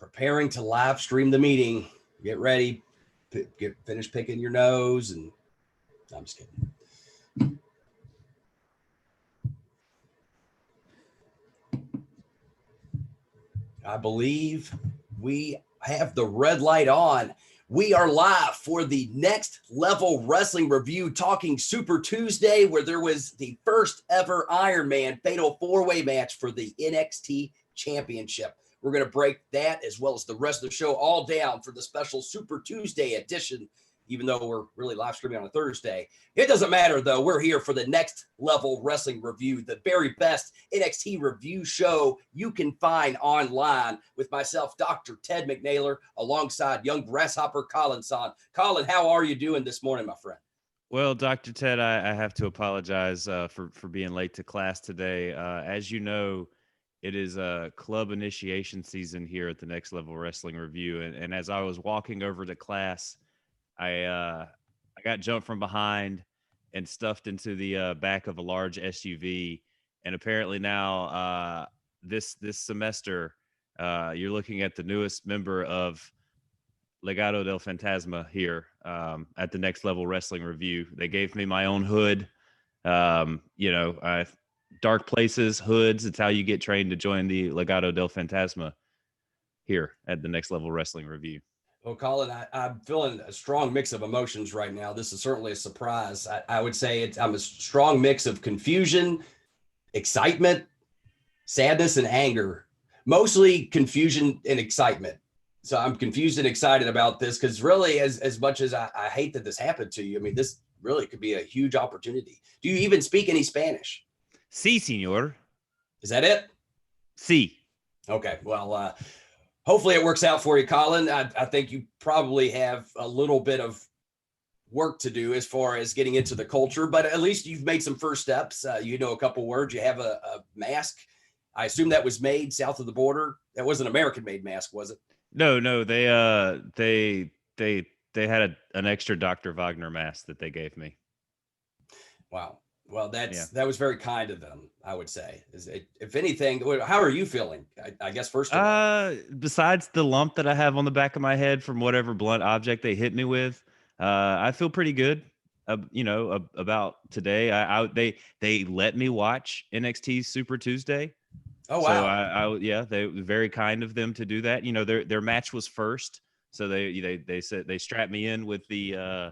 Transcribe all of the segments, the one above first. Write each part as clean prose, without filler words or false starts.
preparing to live stream the meeting. Get ready. Finish picking your nose. And I'm just kidding. I believe we have the red light on. We are live for the Next Level Wrestling Review, talking Super Tuesday, where there was the first ever Iron Man Fatal 4-Way match for the NXT Championship. We're going to break that as well as the rest of the show all down for the special Super Tuesday edition, even though we're really live streaming on a Thursday. It doesn't matter, though. We're here for the Next Level Wrestling Review, the very best NXT review show you can find online, with myself, Dr. Ted McNaler, alongside Young Grasshopper Colin. Colin, how are you doing this morning, my friend? Well, Dr. Ted, I have to apologize for being late to class today. As you know, it is a club initiation season here at the Next Level Wrestling Review. And as I was walking over to class, I got jumped from behind and stuffed into the back of a large SUV. And apparently now this semester, you're looking at the newest member of Legado Del Fantasma here at the Next Level Wrestling Review. They gave me my own hood. Dark places, hoods. It's how you get trained to join the Legado Del Fantasma here at the Next Level Wrestling Review. Well, Colin, I'm feeling a strong mix of emotions right now. This is certainly a surprise. I would say I'm a strong mix of confusion, excitement, sadness, and anger. Mostly confusion and excitement. So I'm confused and excited about this because really, as much as I hate that this happened to you, I mean, this really could be a huge opportunity. Do you even speak any Spanish? Sí, señor. Is that it? Sí. Okay. Well, hopefully it works out for you, Colin. I think you probably have a little bit of work to do as far as getting into the culture, but at least you've made some first steps. You know a couple words. You have a mask. I assume that was made south of the border. That was an American-made mask, was it? No. They had an extra Dr. Wagner mask that they gave me. Wow. Well, that was very kind of them, I would say. If anything, how are you feeling? I guess first of all. Besides the lump that I have on the back of my head from whatever blunt object they hit me with, I feel pretty good. About today. They let me watch NXT Super Tuesday. Oh wow! So they were very kind of them to do that. You know, their match was first, so they said they strapped me in with the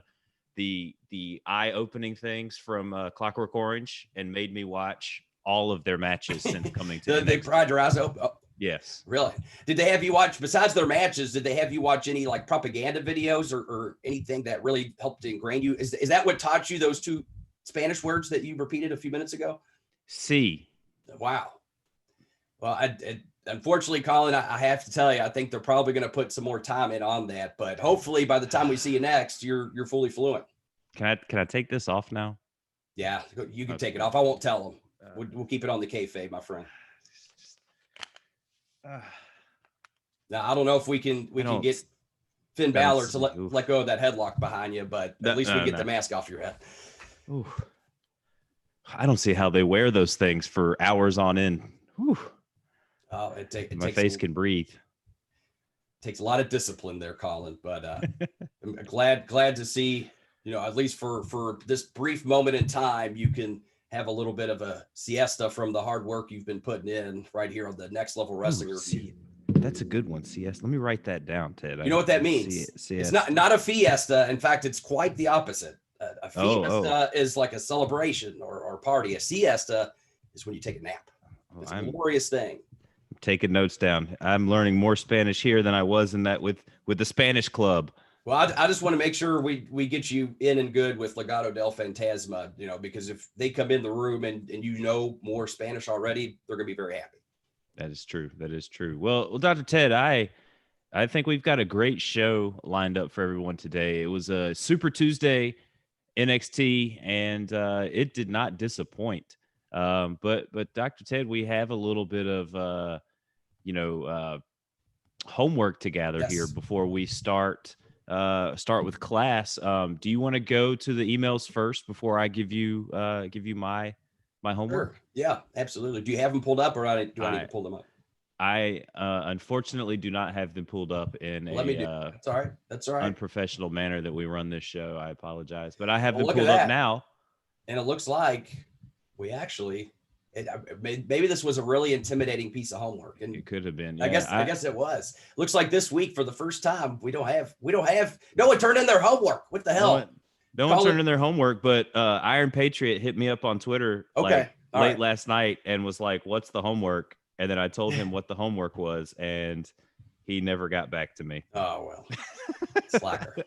eye-opening things from Clockwork Orange and made me watch all of their matches since coming to. They pried your eyes open. Oh. Yes. Really? Did they have you watch, besides their matches, did they have you watch any like propaganda videos or anything that really helped to ingrain you? Is that what taught you those two Spanish words that you repeated a few minutes ago? Sí. Wow. Well, unfortunately, Colin, I have to tell you, I think they're probably going to put some more time in on that. But hopefully, by the time we see you next, you're fully fluent. Can I take this off now? Yeah, you can take it off. I won't tell them. We'll keep it on the kayfabe, my friend. Now, I don't know if we can get Finn Balor to let go of that headlock behind you, but at least we get the mask off your head. Ooh. I don't see how they wear those things for hours on end. Whew. Oh, my face can breathe. Takes a lot of discipline there, Colin. But I'm glad to see, at least for this brief moment in time, you can have a little bit of a siesta from the hard work you've been putting in right here on the Next Level Wrestling Review. That's a good one, siesta. Let me write that down, Ted. You know what that means? It's not a fiesta. In fact, it's quite the opposite. A fiesta is like a celebration or party. A siesta is when you take a nap. It's a glorious thing. I'm taking notes down. I'm learning more Spanish here than I was in that with the Spanish club. Well, I just want to make sure we get you in and good with Legado Del Fantasma, because if they come in the room and more Spanish already, they're going to be very happy. That is true. Well, Dr. Ted, I think we've got a great show lined up for everyone today. It was a Super Tuesday NXT, and it did not disappoint. But Dr. Ted, we have a little bit of homework to gather here before we start with class. Do you want to go to the emails first before I give you my homework? Sure. Yeah, absolutely. Do you have them pulled up, or do I need to pull them up? I unfortunately do not have them pulled up in Let me do. That's all right. That's all right. Unprofessional manner that we run this show. I apologize, but I have them Look pulled up now. And it looks like we actually, maybe this was a really intimidating piece of homework. And it could have been. Yeah, I guess it was. Looks like this week for the first time we don't have no one turned in their homework. What the hell? No one turned in their homework, but Iron Patriot hit me up on Twitter late last night and was like, "What's the homework?" And then I told him what the homework was, and he never got back to me. Oh well, slacker.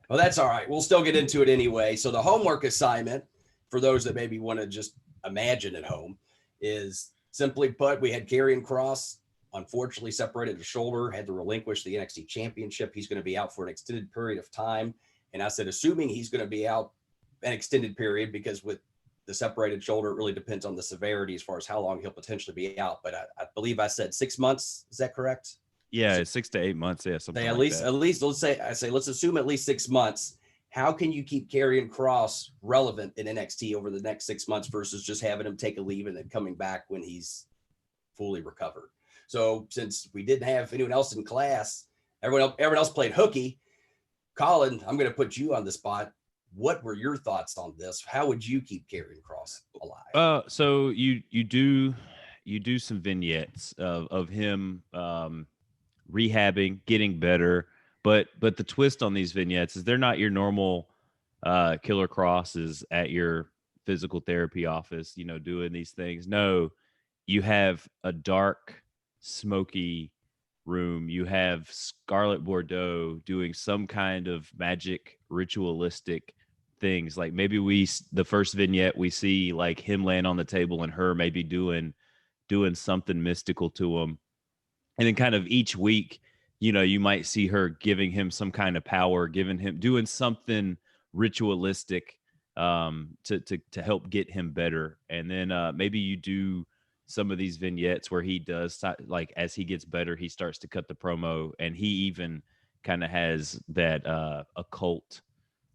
Well, that's all right. We'll still get into it anyway. So the homework assignment for those that maybe want to just imagine at home is simply put, we had Karrion Kross unfortunately separated his shoulder, had to relinquish the NXT championship. He's going to be out for an extended period of time. And I said, assuming he's going to be out an extended period, because with the separated shoulder, it really depends on the severity as far as how long he'll potentially be out. But I believe I said 6 months. Is that correct? Yeah, 6 to 8 months. Yeah, something at least let's assume at least 6 months. How can you keep Karrion Kross relevant in NXT over the next 6 months versus just having him take a leave and then coming back when he's fully recovered? So since we didn't have anyone else in class, everyone else played hooky. Colin, I'm going to put you on the spot. What were your thoughts on this? How would you keep Karrion Kross alive? So you do some vignettes of him rehabbing, getting better, but the twist on these vignettes is they're not your normal Killer Crosses at your physical therapy office, doing these things. No, you have a dark, smoky room. You have Scarlet Bordeaux doing some kind of magic ritualistic things. Like maybe the first vignette we see like him laying on the table and her maybe doing something mystical to him. And then kind of each week, you might see her giving him some kind of power, doing something ritualistic to help get him better. And then maybe you do some of these vignettes where he does, like, as he gets better, he starts to cut the promo, and he even kind of has that occult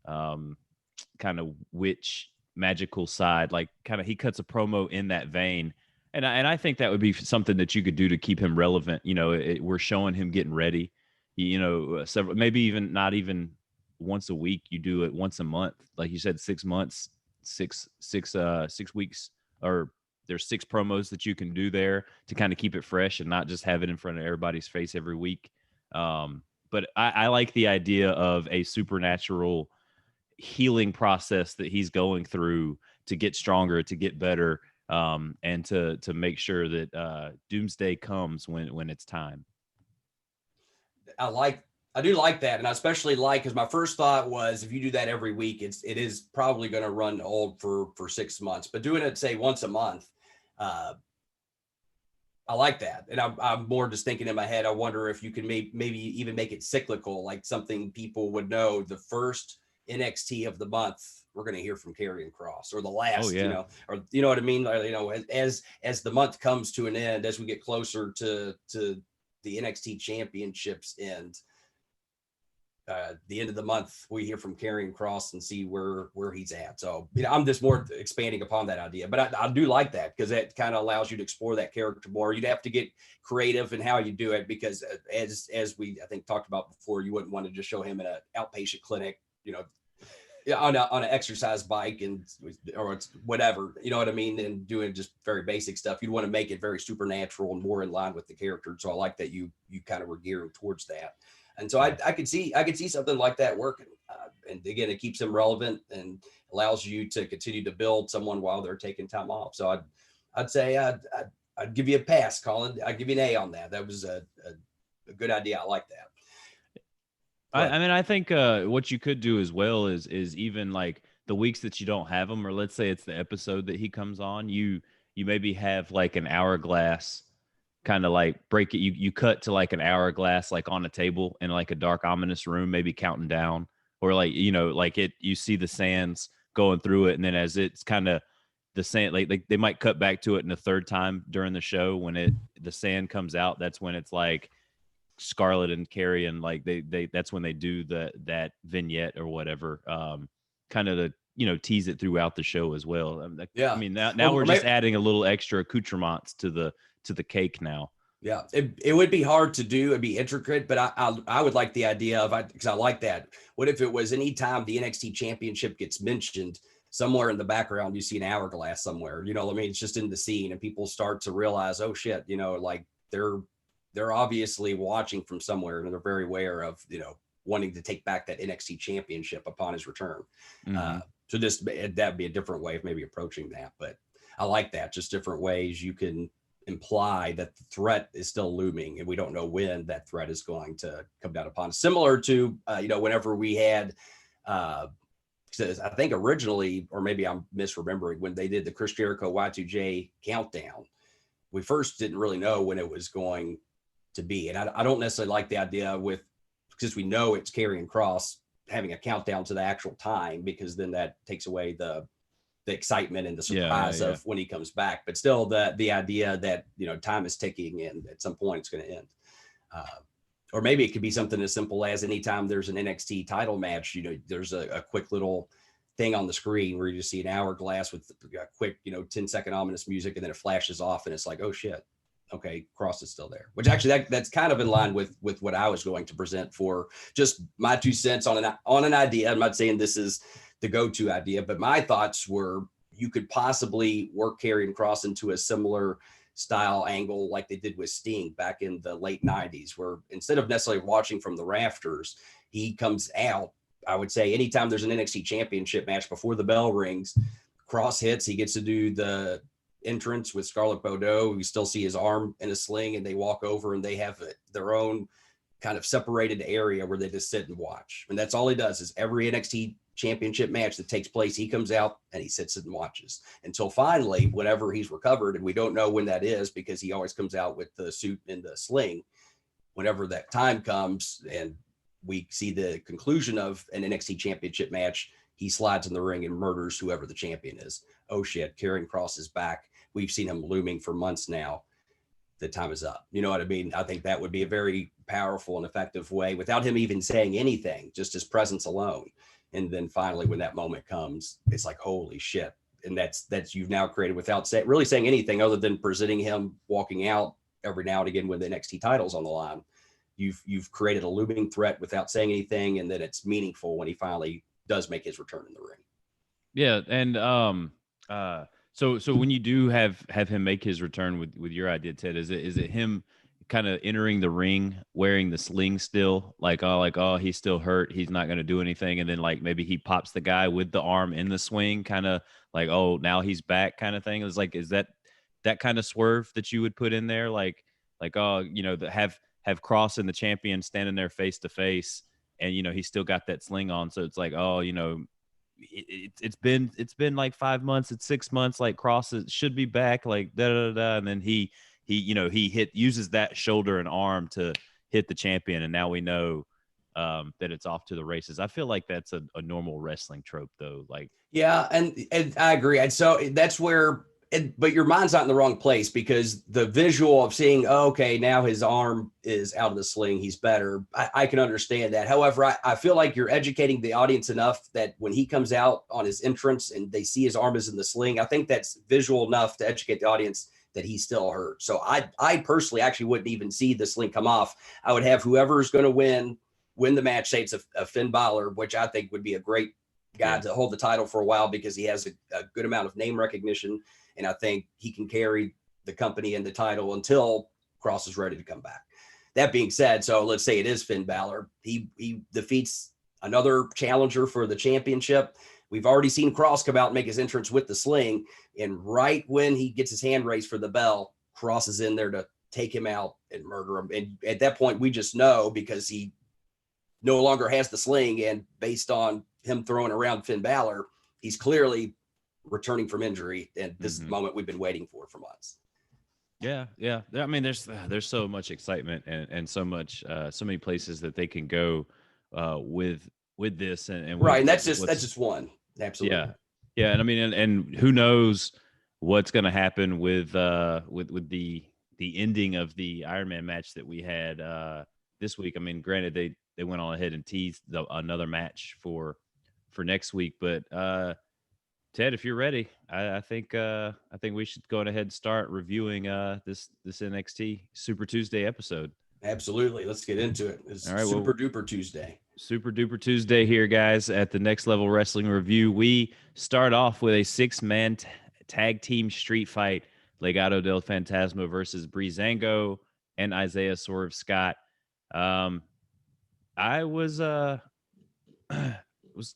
kind of witch magical side, like kind of he cuts a promo in that vein. And I think that would be something that you could do to keep him relevant. We're showing him getting ready, several, maybe even not even once a week. You do it once a month. Like you said, 6 months, 6 weeks, or there's 6 promos that you can do there to kind of keep it fresh and not just have it in front of everybody's face every week. But I like the idea of a supernatural healing process that he's going through to get stronger, to get better, and to make sure that doomsday comes when it's time. I do like that. And I especially like, because my first thought was, if you do that every week, it is probably going to run old for 6 months, but doing it, say, once a month, I like that. And I'm more just thinking in my head, I wonder if you can maybe even make it cyclical, like something people would know the first NXT of the month, we're going to hear from Karrion Kross, or the last, or you know what I mean? As the month comes to an end, as we get closer to the NXT championships end, the end of the month, we hear from Karrion Kross and see where he's at. So, I'm just more expanding upon that idea, but I do like that, because that kind of allows you to explore that character more. You'd have to get creative in how you do it, because as we, I think, talked about before, you wouldn't want to just show him in an outpatient clinic, on an exercise bike or it's whatever, you know what I mean? And doing just very basic stuff. You'd want to make it very supernatural and more in line with the character. So I like that you kind of were gearing towards that. And so I could see something like that working. And again, it keeps them relevant and allows you to continue to build someone while they're taking time off. So I'd say I'd give you a pass, Colin. I'd give you an A on that. That was a good idea. I like that. I think what you could do as well is even like the weeks that you don't have him, or let's say it's the episode that he comes on, you maybe have like an hourglass, kind of like break it. You cut to like an hourglass, like on a table in like a dark, ominous room, maybe counting down, or like, you see the sands going through it. And then as it's kind of the sand, like they might cut back to it in the third time during the show when the sand comes out. That's when it's like Scarlett and Karrion, like they that's when they do that vignette or whatever, kind of to tease it throughout the show as well. Yeah, I mean now we're just adding a little extra accoutrements to the cake now. Yeah, it would be hard to do. It'd be intricate, but I would like the idea of, because I like that. What if it was anytime the NXT championship gets mentioned, somewhere in the background, you see an hourglass somewhere, you know what I mean? It's just in the scene and people start to realize, oh shit, you know, like they're obviously watching from somewhere and they're very aware of, you know, wanting to take back that NXT championship upon his return. Mm-hmm. So just that'd be a different way of maybe approaching that. But I like that. Just different ways you can imply that the threat is still looming and we don't know when that threat is going to come down upon us. Similar to, you know, whenever we had, I think originally, or maybe I'm misremembering, when they did the Chris Jericho Y2J countdown, we first didn't really know when it was going to be. And I don't necessarily like the idea with, because we know it's Karrion Kross having a countdown to the actual time, because then that takes away the excitement and the surprise of when he comes back. But still the idea that, you know, time is ticking and at some point it's going to end. Or maybe it could be something as simple as anytime there's an NXT title match, you know, there's a quick little thing on the screen where you just see an hourglass with a quick, you know, 10-second ominous music, and then it flashes off and it's like, oh shit, okay, Kross is still there. Which actually that's kind of in line with what I was going to present for just my 2 cents on an idea. I'm not saying this is the go-to idea, but my thoughts were you could possibly work Karrion Kross into a similar style angle like they did with Sting back in the late 90s, where instead of necessarily watching from the rafters, he comes out. I would say anytime there's an NXT championship match before the bell rings, Kross hits, he gets to do the entrance with Scarlett Bordeaux. You still see his arm in a sling, and they walk over and they have their own kind of separated area where they just sit and watch. And that's all he does is every NXT championship match that takes place, he comes out and he sits and watches until finally, whenever he's recovered, and we don't know when that is because he always comes out with the suit and the sling. Whenever that time comes and we see the conclusion of an NXT championship match, he slides in the ring and murders whoever the champion is. Oh shit, Karrion Kross is back. We've seen him looming for months now. The time is up. You know what I mean? I think that would be a very powerful and effective way without him even saying anything, just his presence alone. And then finally, when that moment comes, it's like, holy shit. And that's you've now created without really saying anything other than presenting him walking out every now and again when the NXT title's on the line. You've created a looming threat without saying anything, and then it's meaningful when he finally does make his return in the ring. Yeah, and so when you do have him make his return with your idea, Ted, is it him kind of entering the ring wearing the sling still, like oh he's still hurt, he's not going to do anything, and then like maybe he pops the guy with the arm in the swing, kind of like, oh, now he's back kind of thing? It's like, is that kind of swerve that you would put in there, like oh, you know, have Kross and the champion standing there face to face, and you know he's still got that sling on, so it's like, oh, you know, it's been like 5 months, it's 6 months, like Kross should be back, like da da da, and then he you know he uses that shoulder and arm to hit the champion, and now we know that it's off to the races. I feel like that's a normal wrestling trope, though. Like, yeah, and I agree. And so that's where, but your mind's not in the wrong place, because the visual of seeing, oh, okay, now his arm is out of the sling, he's better. I can understand that. However, I feel like you're educating the audience enough that when he comes out on his entrance and they see his arm is in the sling, I think that's visual enough to educate the audience that he's still hurt. So I personally actually wouldn't even see the sling come off. I would have whoever's going to win the match, say it's a Finn Balor, which I think would be a great guy to hold the title for a while, because he has a good amount of name recognition. And I think he can carry the company and the title until Kross is ready to come back. That being said, so let's say it is Finn Balor. He defeats another challenger for the championship. We've already seen Kross come out and make his entrance with the sling. And right when he gets his hand raised for the bell, Kross is in there to take him out and murder him. And at that point, we just know, because he no longer has the sling, and based on him throwing around Finn Balor, he's clearly returning from injury, and this is the moment we've been waiting for months. Yeah. I mean, there's so much excitement and so much so many places that they can go with this, and right, and that's just one. Absolutely. Yeah, and I mean, and who knows what's going to happen with the ending of the Iron Man match that we had this week. I mean, granted, they went on ahead and teased another match for next week, but Ted, if you're ready, I think we should go ahead and start reviewing this NXT Super Tuesday episode. Absolutely. Let's get into it. It's All right, Super well, Duper Tuesday. Super Duper Tuesday here, guys, at the Next Level Wrestling Review. We start off with a six-man tag team street fight: Legado del Fantasma versus Breezango and Isaiah Swerve Scott. I was was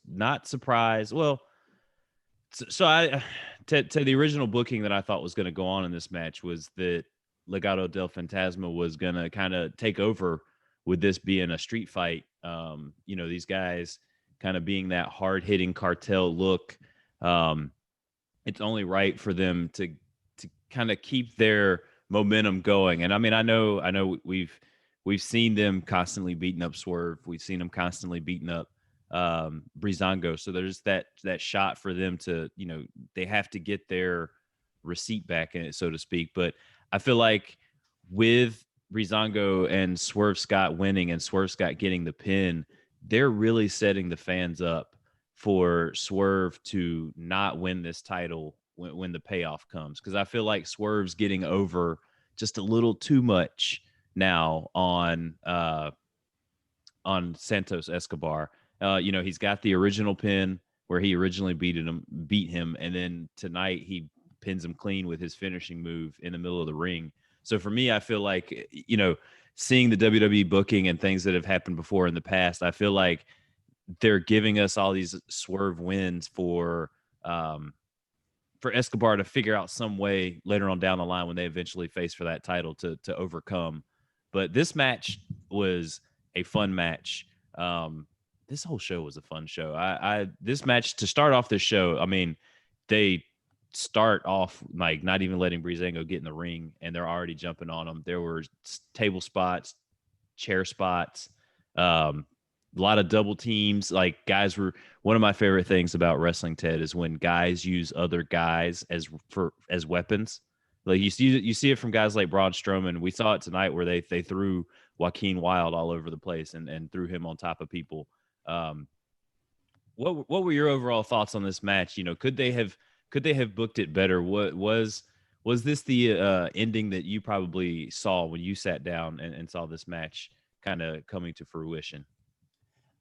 not surprised. Well, so I to the original booking that I thought was going to go on in this match was that Legado del Fantasma was going to kind of take over with this being a street fight. These guys kind of being that hard hitting cartel look. It's only right for them to kind of keep their momentum going. And I mean, I know we've seen them constantly beating up Swerve. We've seen them constantly beating up Breezango. So there's that shot for them to, they have to get their receipt back in it, so to speak. But I feel like with Breezango and Swerve Scott winning and Swerve Scott getting the pin, they're really setting the fans up for Swerve to not win this title when the payoff comes. Because I feel like Swerve's getting over just a little too much now on Santos Escobar. He's got the original pin where he originally beat him, and then tonight he pins him clean with his finishing move in the middle of the ring. So for me, I feel like, seeing the WWE booking and things that have happened before in the past, I feel like they're giving us all these Swerve wins for Escobar to figure out some way later on down the line when they eventually face for that title to overcome. But this match was a fun match. This whole show was a fun show. This match, to start off this show, I mean, they start off like not even letting Breezango get in the ring, and they're already jumping on him. There were table spots, chair spots, a lot of double teams. Like, guys were, one of my favorite things about wrestling, Ted, is when guys use other guys as weapons. Like, you see it from guys like Braun Strowman. We saw it tonight where they threw Joaquin Wilde all over the place and threw him on top of people. What were your overall thoughts on this match? Could they have booked it better? What was this the ending that you probably saw when you sat down and saw this match kind of coming to fruition?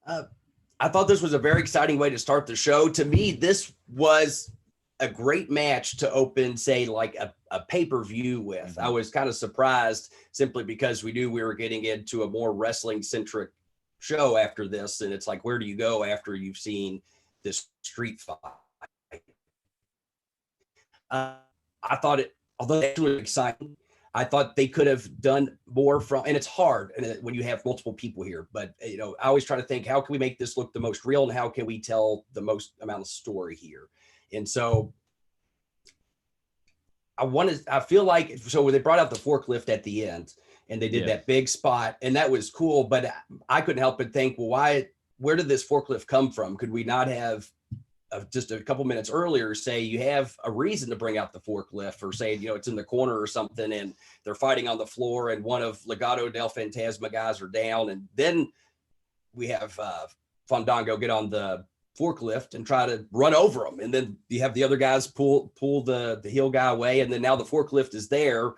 I thought this was a very exciting way to start the show. To me, this was a great match to open, say, like a pay-per-view with. Mm-hmm. I was kind of surprised simply because we knew we were getting into a more wrestling-centric show after this. And it's like, where do you go after you've seen this street fight? I thought it, although it was exciting, I thought they could have done more from, and it's hard when you have multiple people here, but I always try to think, how can we make this look the most real and how can we tell the most amount of story here? And so I feel like, so when they brought out the forklift at the end and they did that big spot, and that was cool, but I couldn't help but think, well, where did this forklift come from? Could we not have just a couple minutes earlier say you have a reason to bring out the forklift, or say, it's in the corner or something and they're fighting on the floor and one of Legado del Fantasma guys are down, and then we have Fandango get on the forklift and try to run over them, and then you have the other guys pull the heel guy away, and then now the forklift is there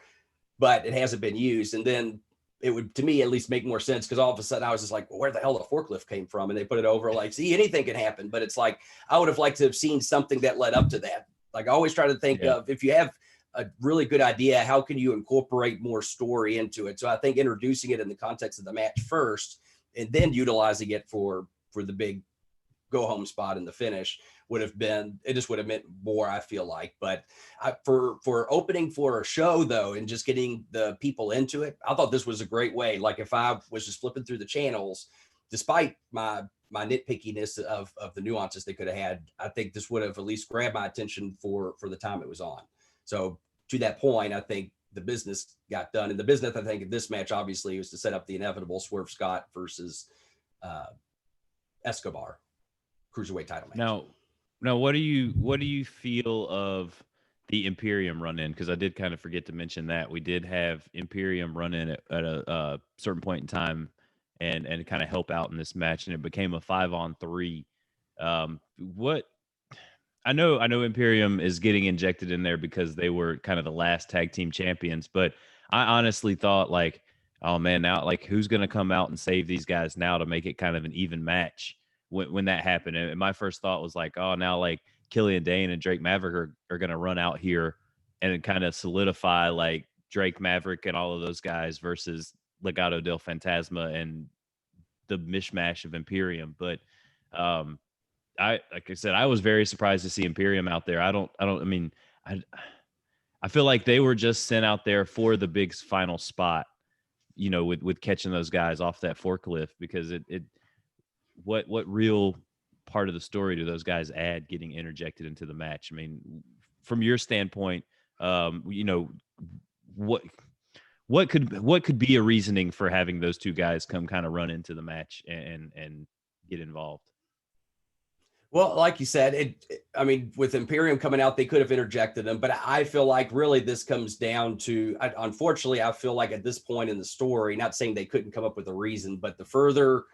but it hasn't been used. And then it would, to me at least, make more sense, because all of a sudden I was just like, well, where the hell the forklift came from? And they put it over, like, see, anything can happen. But it's like, I would have liked to have seen something that led up to that. Like, I always try to think of, if you have a really good idea, how can you incorporate more story into it? So I think introducing it in the context of the match first and then utilizing it for the big go home spot in the finish would have meant more, I feel like. But for opening for a show, though, and just getting the people into it, I thought this was a great way. Like, if I was just flipping through the channels, despite my nitpickiness of the nuances they could have had, I think this would have at least grabbed my attention for the time it was on. So to that point, I think the business got done. And the business, I think, in this match, obviously, was to set up the inevitable Swerve Scott versus Escobar cruiserweight title match. Now, what do you feel of the Imperium run in? Because I did kind of forget to mention that we did have Imperium run in at a certain point in time and kind of help out in this match, and it became a 5-on-3. I know Imperium is getting injected in there because they were kind of the last tag team champions, but I honestly thought like, oh man, now like who's going to come out and save these guys now to make it kind of an even match when that happened? And my first thought was like, oh, now like Killian Dane and Drake Maverick are going to run out here and kind of solidify like Drake Maverick and all of those guys versus Legado del Fantasma and the mishmash of Imperium. But like I said, I was very surprised to see Imperium out there. I mean, I feel like they were just sent out there for the big final spot, you know, with catching those guys off that forklift, because what real part of the story do those guys add getting interjected into the match? I mean, from your standpoint, you know, what could be a reasoning for having those two guys come kind of run into the match and get involved? Well, like you said, I mean, with Imperium coming out, they could have interjected them, but I feel like really this comes down to, unfortunately, I feel like at this point in the story, not saying they couldn't come up with a reason, but the further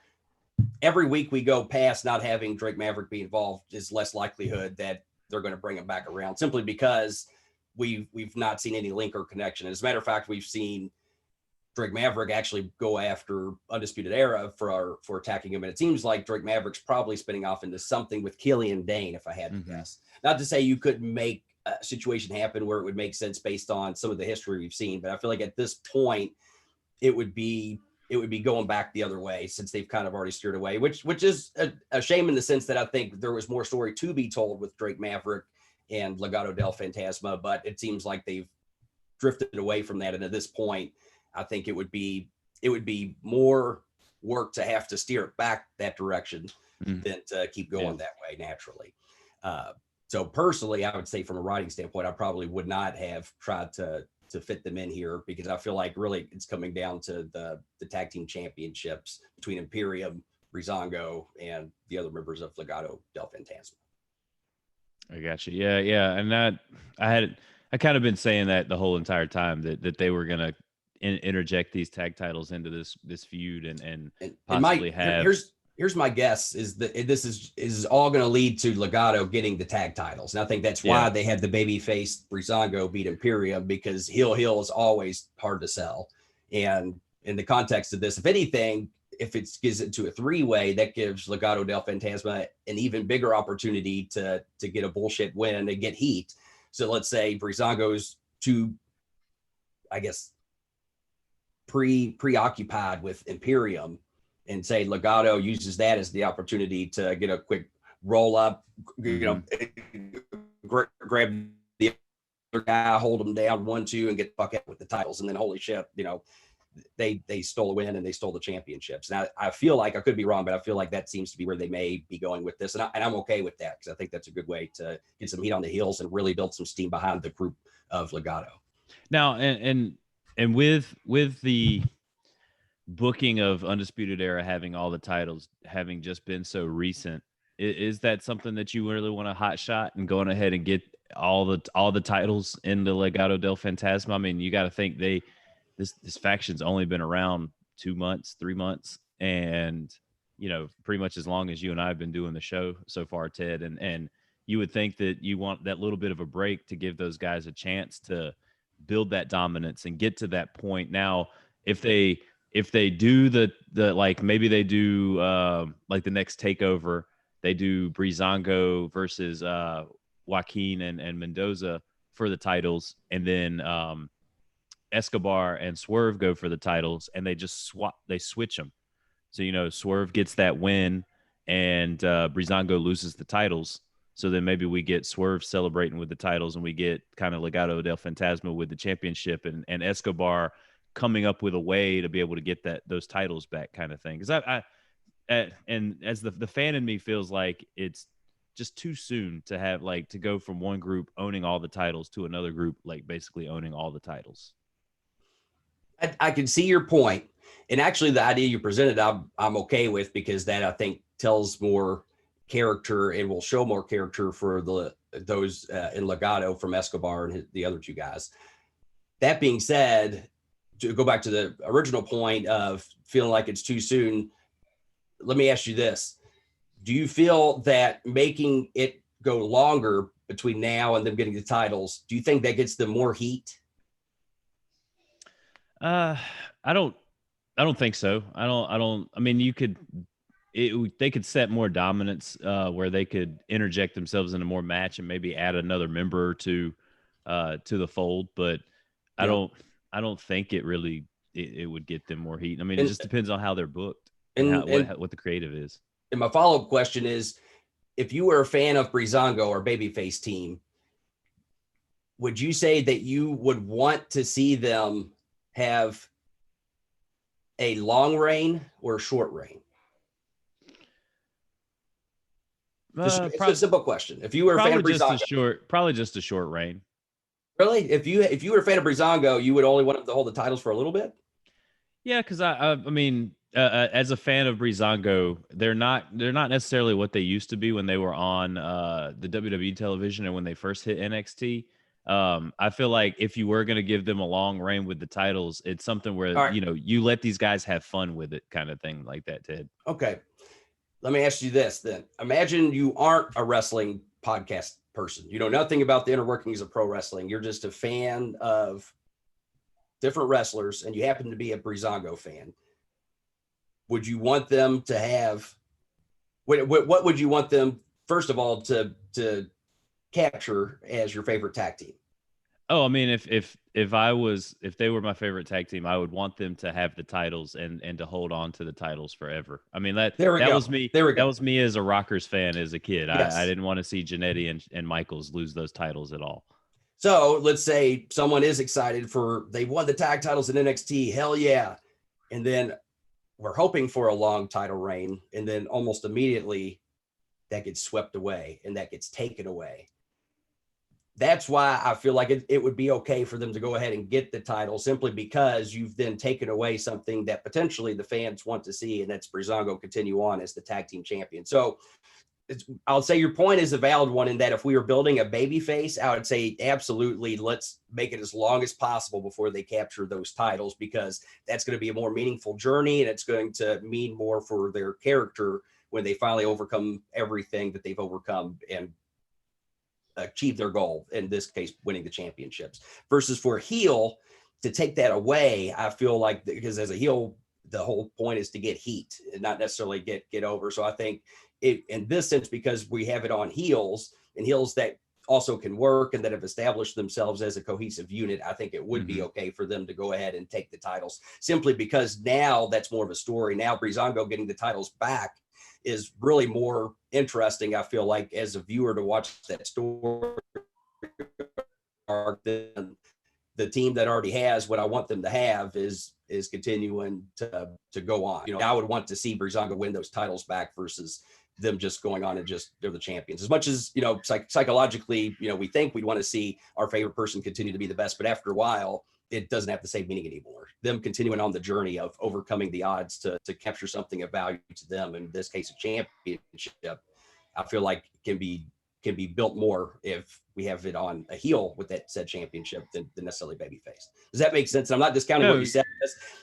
every week we go past not having Drake Maverick be involved is less likelihood that they're going to bring him back around, simply because we've not seen any link or connection. As a matter of fact, we've seen Drake Maverick actually go after Undisputed Era for attacking him. And it seems like Drake Maverick's probably spinning off into something with Killian Dane, if I had to guess. Not to say you couldn't make a situation happen where it would make sense based on some of the history we've seen, but I feel like at this point it would be going back the other way, since they've kind of already steered away, which is a shame in the sense that I think there was more story to be told with Drake Maverick and Legado del Fantasma, but it seems like they've drifted away from that. And at this point, I think it would be more work to have to steer it back that direction than to keep going that way naturally. So personally, I would say from a writing standpoint, I probably would not have tried to fit them in here, because I feel like really it's coming down to the tag team championships between Imperium, Breezango, and the other members of Legado del Fantasma. I got you. Yeah. And that I kind of been saying that the whole entire time that they were going to interject these tag titles into this feud and possibly have. Here's my guess is that this is all going to lead to Legado getting the tag titles. And I think that's why they had the babyface Breezango beat Imperium, because heel is always hard to sell. And in the context of this, if anything, if it gives it to a three-way, that gives Legado del Fantasma an even bigger opportunity to get a bullshit win and get heat. So let's say Breezango's too, I guess, preoccupied with Imperium, and say Legado uses that as the opportunity to get a quick roll up, you know, grab the other guy, hold him down 1-2, and get the fuck out with the titles. And then holy shit, you know, they stole a win and they stole the championships. And I feel like, I could be wrong, but I feel like that seems to be where they may be going with this. And I'm okay with that, because I think that's a good way to get some heat on the heels and really build some steam behind the group of Legado. Now, and with the booking of Undisputed Era having all the titles having just been so recent, is that something that you really want to hot shot and going ahead and get all the titles in the Legado del Fantasma? I mean, you got to think this faction's only been around 2 months, 3 months, and you know, pretty much as long as you and I have been doing the show so far, Ted, and you would think that you want that little bit of a break to give those guys a chance to build that dominance and get to that point. Now, if they do the like, maybe they do like the next takeover, they do Breezango versus Joaquin and Mendoza for the titles, and then Escobar and Swerve go for the titles, and they just switch them. So, you know, Swerve gets that win and Breezango loses the titles. So then maybe we get Swerve celebrating with the titles, and we get kind of Legado del Fantasma with the championship, and Escobar coming up with a way to be able to get those titles back, kind of thing. Because and as the fan in me feels like it's just too soon to have to go from one group owning all the titles to another group like basically owning all the titles. I can see your point, and actually the idea you presented, I'm okay with, because that I think tells more character and will show more character for those in Legado from Escobar and the other two guys. That being said, to go back to the original point of feeling like it's too soon, let me ask you this. Do you feel that making it go longer between now and them getting the titles, do you think that gets them more heat? I don't think so. I mean, they could set more dominance where they could interject themselves in a more match and maybe add another member to the fold. But I don't think it really it would get them more heat. I mean, it just depends on how they're booked and what the creative is. And my follow-up question is, if you were a fan of Breezango or Babyface team, would you say that you would want to see them have a long reign or a short reign? It's a simple question. If you were a fan of Breezango, probably just a short reign. Really? If you were a fan of Breezango, you would only want them to hold the titles for a little bit? Yeah, because I mean, as a fan of Breezango, they're not necessarily what they used to be when they were on the WWE television and when they first hit NXT. I feel like if you were going to give them a long reign with the titles, it's something where you let these guys have fun with it, kind of thing like that, Ted. Okay, let me ask you this then. Imagine you aren't a wrestling podcast person. You know nothing about the inner workings of pro wrestling. You're just a fan of different wrestlers, and you happen to be a Breezango fan. Would you want them to have what would you want them, first of all, to capture as your favorite tag team? Oh, I mean, if they were my favorite tag team, I would want them to have the titles and to hold on to the titles forever. I mean, that was me. That was me as a Rockers fan as a kid. Yes. I didn't want to see Jannetty and Michaels lose those titles at all. So let's say someone is excited they won the tag titles in NXT. Hell yeah. And then we're hoping for a long title reign. And then almost immediately that gets swept away and that gets taken away. That's why I feel like it would be okay for them to go ahead and get the title, simply because you've then taken away something that potentially the fans want to see. And that's Breezango continue on as the tag team champion. So I'll say your point is a valid one, in that if we were building a baby face, I would say absolutely let's make it as long as possible before they capture those titles, because that's going to be a more meaningful journey and it's going to mean more for their character when they finally overcome everything that they've overcome and achieve their goal, in this case winning the championships. Versus for a heel to take that away, I feel like, because as a heel the whole point is to get heat and not necessarily get over. So I think it, in this sense, because we have it on heels, and heels that also can work and that have established themselves as a cohesive unit, I think it would be okay for them to go ahead and take the titles, simply because now that's more of a story. Now Breezango getting the titles back is really more interesting, I feel like, as a viewer, to watch that story arc than the team that already has what I want them to have is continuing to go on. You know, I would want to see Breezango win those titles back versus them just going on and just they're the champions. As much as, you know, psychologically, you know, we think we'd want to see our favorite person continue to be the best, but after a while, it doesn't have the same meaning anymore. Them continuing on the journey of overcoming the odds to capture something of value to them, in this case, a championship, I feel like can be built more if we have it on a heel with that said championship than necessarily babyface. Does that make sense? And I'm not discounting what you said.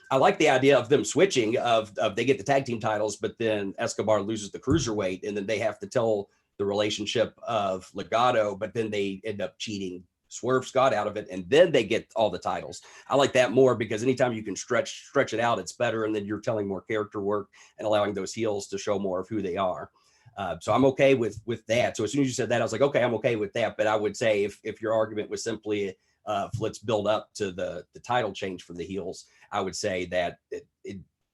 I like the idea of them switching of they get the tag team titles, but then Escobar loses the cruiserweight, and then they have to tell the relationship of Legado, but then they end up cheating Swerve Scott out of it, and then they get all the titles. I like that more, because anytime you can stretch it out, it's better, and then you're telling more character work and allowing those heels to show more of who they are. So I'm okay with that. So as soon as you said that, I was like, okay, I'm okay with that. But I would say if your argument was simply let's build up to the title change for the heels, I would say that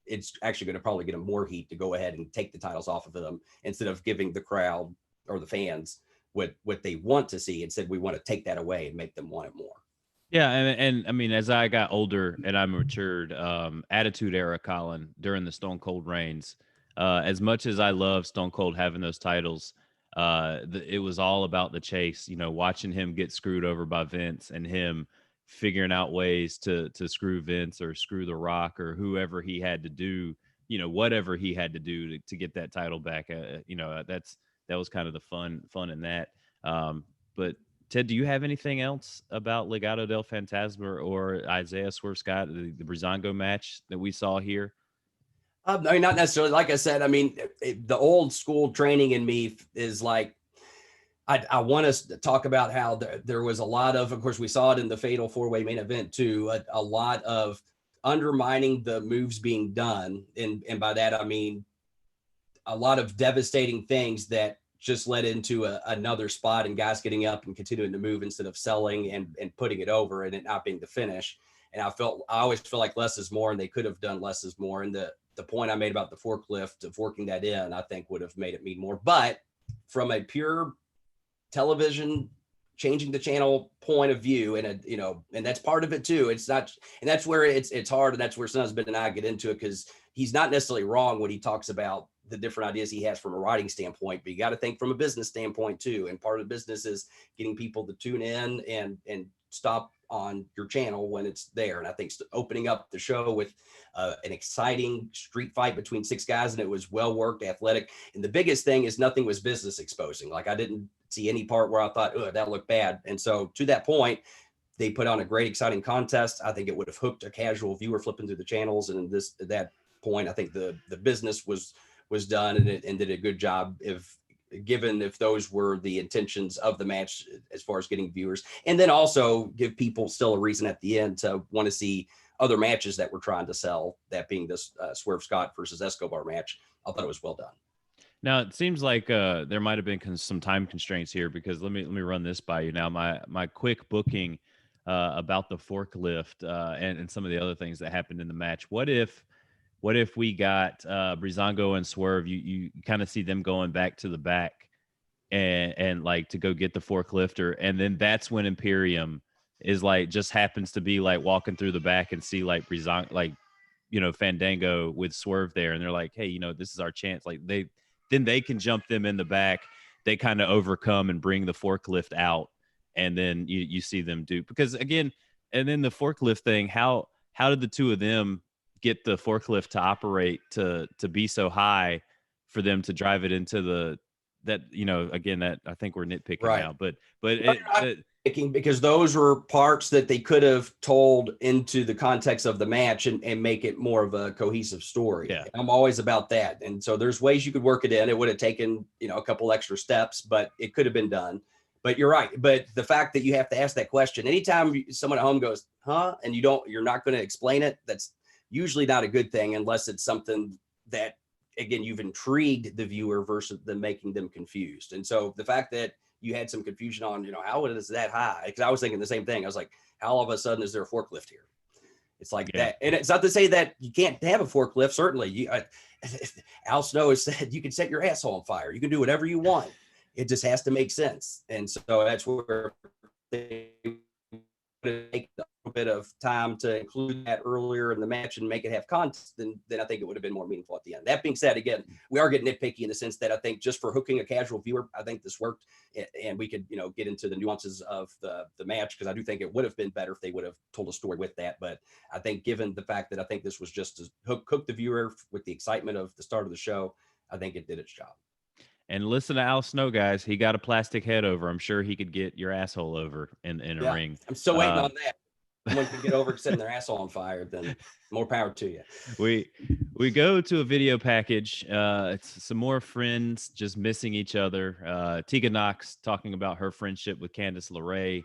it's actually going to probably get them more heat to go ahead and take the titles off of them, instead of giving the crowd or the fans what they want to see. Instead, we want to take that away and make them want it more. Yeah, and I mean, as I got older and I matured, Attitude Era Colin during the Stone Cold reigns, as much as I love Stone Cold having those titles, it was all about the chase. You know, watching him get screwed over by Vince and him figuring out ways to screw Vince or screw The Rock or whoever he had to do. You know, whatever he had to do to get that title back. You know, that was kind of the fun in that. But Ted, do you have anything else about Legado del Fantasma or Isaiah Swerve Scott, the Breezango match that we saw here? I mean, not necessarily. Like I said, I mean, the old school training in me is like, I want us to talk about how there was a lot of course, we saw it in the Fatal 4-Way main event too, a lot of undermining the moves being done. And by that, I mean, a lot of devastating things that just led into another spot and guys getting up and continuing to move instead of selling and putting it over and it not being the finish. And I always feel like less is more, and they could have done less is more. And the point I made about the forklift of working that in, I think would have made it mean more. But from a pure television changing the channel point of view, and and that's part of it too. It's not, and that's where it's hard, and that's where Sunhusband and I get into it, because he's not necessarily wrong when he talks about the different ideas he has from a writing standpoint, but you got to think from a business standpoint too. And part of the business is getting people to tune in and stop on your channel when it's there. And I think opening up the show with an exciting street fight between 6 guys, and it was well worked, athletic. And the biggest thing is nothing was business exposing. Like, I didn't see any part where I thought, oh, that looked bad. And so to that point, they put on a great, exciting contest. I think it would have hooked a casual viewer flipping through the channels. And at that point, I think the business was done, and did a good job if those were the intentions of the match as far as getting viewers, and then also give people still a reason at the end to want to see other matches that we're trying to sell, that being this Swerve Scott versus Escobar match. I thought it was well done. Now, it seems like there might have been some time constraints here, because let me run this by you now. My quick booking about the forklift and some of the other things that happened in the match. What if we got Breezango and Swerve? You kind of see them going back to the back and like to go get the forklifter, and then that's when Imperium is like just happens to be like walking through the back and see like Breezango, like, Fandango with Swerve there, and they're like, hey, this is our chance. Like they can jump them in the back. They kind of overcome and bring the forklift out, and then you see them do, because again, and then the forklift thing. How did the two of them get the forklift to operate to be so high for them to drive it into again, that I think we're nitpicking right now, but because those were parts that they could have told into the context of the match and make it more of a cohesive story. Yeah. I'm always about that. And so there's ways you could work it in. It would have taken, a couple extra steps, but it could have been done. But you're right. But the fact that you have to ask that question anytime someone at home goes, huh? And you're not going to explain it. That's usually not a good thing, unless it's something that, again, you've intrigued the viewer versus them making them confused. And so the fact that you had some confusion on, how is that high? Because I was thinking the same thing. I was like, how all of a sudden is there a forklift here? It's like that. And it's not to say that you can't have a forklift. Certainly, Al Snow has said you can set your asshole on fire. You can do whatever you want. It just has to make sense. And so that's where they take a little bit of time to include that earlier in the match and make it have context, then I think it would have been more meaningful at the end. That being said, again, we are getting nitpicky in the sense that I think just for hooking a casual viewer, I think this worked, and we could, get into the nuances of the match, because I do think it would have been better if they would have told a story with that. But I think given the fact that I think this was just to hook the viewer with the excitement of the start of the show, I think it did its job. And listen to Al Snow, guys. He got a plastic head over. I'm sure he could get your asshole over in a ring. I'm still waiting on that. Someone can get over setting their asshole on fire, then more power to you. We go to a video package. It's some more friends just missing each other. Tegan Nox talking about her friendship with Candice LeRae.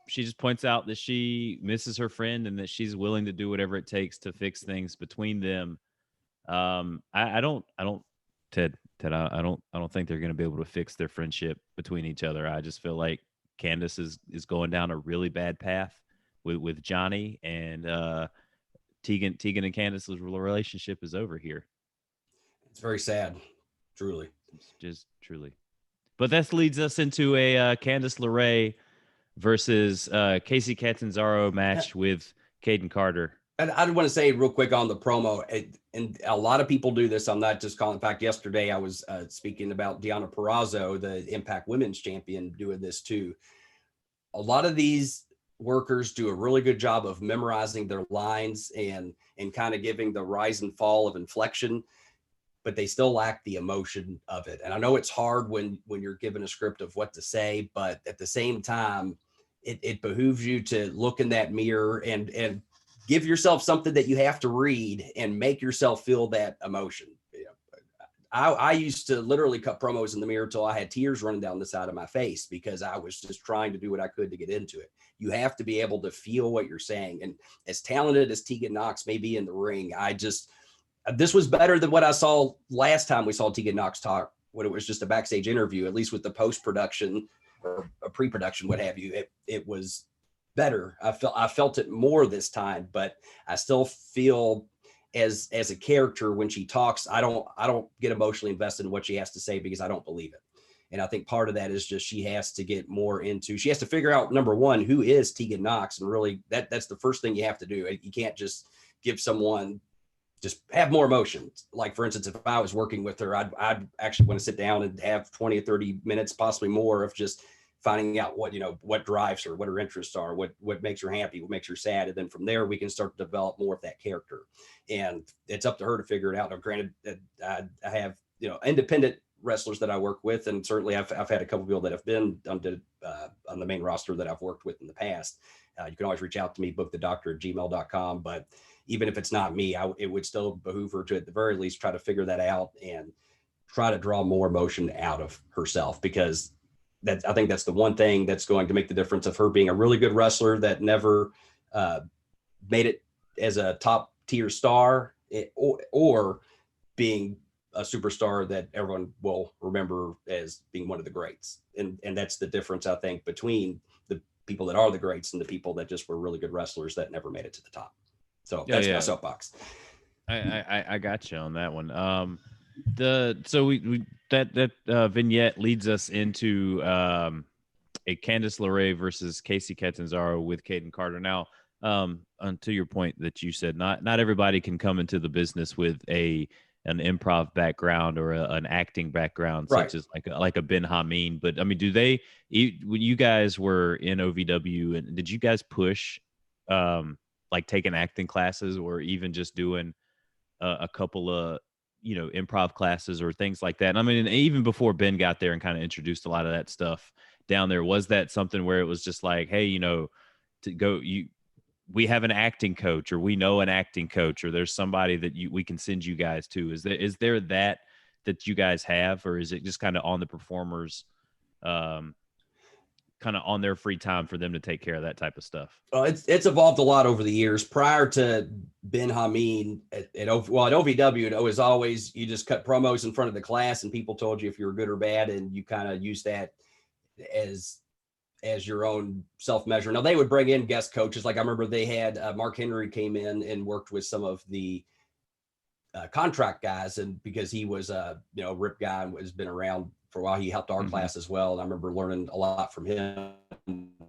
She just points out that she misses her friend and that she's willing to do whatever it takes to fix things between them. I don't think they're going to be able to fix their friendship between each other. I just feel like Candice is going down a really bad path with Johnny, and Tegan and Candice's relationship is over here. It's very sad, truly. It's just truly. But that leads us into a Candice LeRae versus Kacy Catanzaro match with Kayden Carter. And I want to say real quick on the promo, and a lot of people do this. I'm not just calling. In fact, yesterday I was speaking about Deonna Purrazzo, the Impact Women's Champion, doing this too. A lot of these workers do a really good job of memorizing their lines and kind of giving the rise and fall of inflection, but they still lack the emotion of it. And I know it's hard when you're given a script of what to say, but at the same time, it behooves you to look in that mirror and give yourself something that you have to read and make yourself feel that emotion. I used to literally cut promos in the mirror till I had tears running down the side of my face because I was just trying to do what I could to get into it. You have to be able to feel what you're saying. And as talented as Tegan Nox may be in the ring, this was better than what I saw last time we saw Tegan Nox talk, when it was just a backstage interview, at least with the post-production or a pre-production, what have you. It was better. I felt it more this time, but I still feel as a character when she talks, I don't get emotionally invested in what she has to say because I don't believe it. And I think part of that is just she has to get more into, she has to figure out, number one, who is Tegan Nox, and really that's the first thing you have to do. You can't just give someone, just have more emotion. Like, for instance, if I was working with her, I'd actually want to sit down and have 20 or 30 minutes, possibly more, of just finding out what drives her, what her interests are, what makes her happy, what makes her sad. And then from there, we can start to develop more of that character. And it's up to her to figure it out. Now, granted, I have, independent wrestlers that I work with. And certainly I've had a couple of people that have been on the main roster that I've worked with in the past. You can always reach out to me, bookthedoctor@gmail.com. But even if it's not me, it would still behoove her to, at the very least, try to figure that out and try to draw more emotion out of herself, because I think that's the one thing that's going to make the difference of her being a really good wrestler that never made it as a top tier star, or being a superstar that everyone will remember as being one of the greats. And that's the difference, I think, between the people that are the greats and the people that just were really good wrestlers that never made it to the top. So that's my soapbox. I got you on that one. That vignette leads us into a Candice LeRae versus Kacy Catanzaro with Kayden Carter. Now, to your point that you said, not everybody can come into the business with an improv background or an acting background, right, such as like a Ben Hameen. But I mean, when you guys were in OVW, and did you guys push like taking acting classes, or even just doing a couple of improv classes or things like that? And I mean, even before Ben got there and kind of introduced a lot of that stuff down there, was that something where it was just like, hey, we have an acting coach, or we know an acting coach, or there's somebody that we can send you guys to? Is there that you guys have, or is it just kind of on the performers, kind of on their free time for them to take care of that type of stuff? It's evolved a lot over the years. Prior to Ben Hameen at OVW, it was always, you just cut promos in front of the class and people told you if you were good or bad, and you kind of use that as your own self-measure. Now, they would bring in guest coaches. Like, I remember they had Mark Henry came in and worked with some of the contract guys, and because he was a rip guy and has been around for a while, he helped our class as well. And I remember learning a lot from him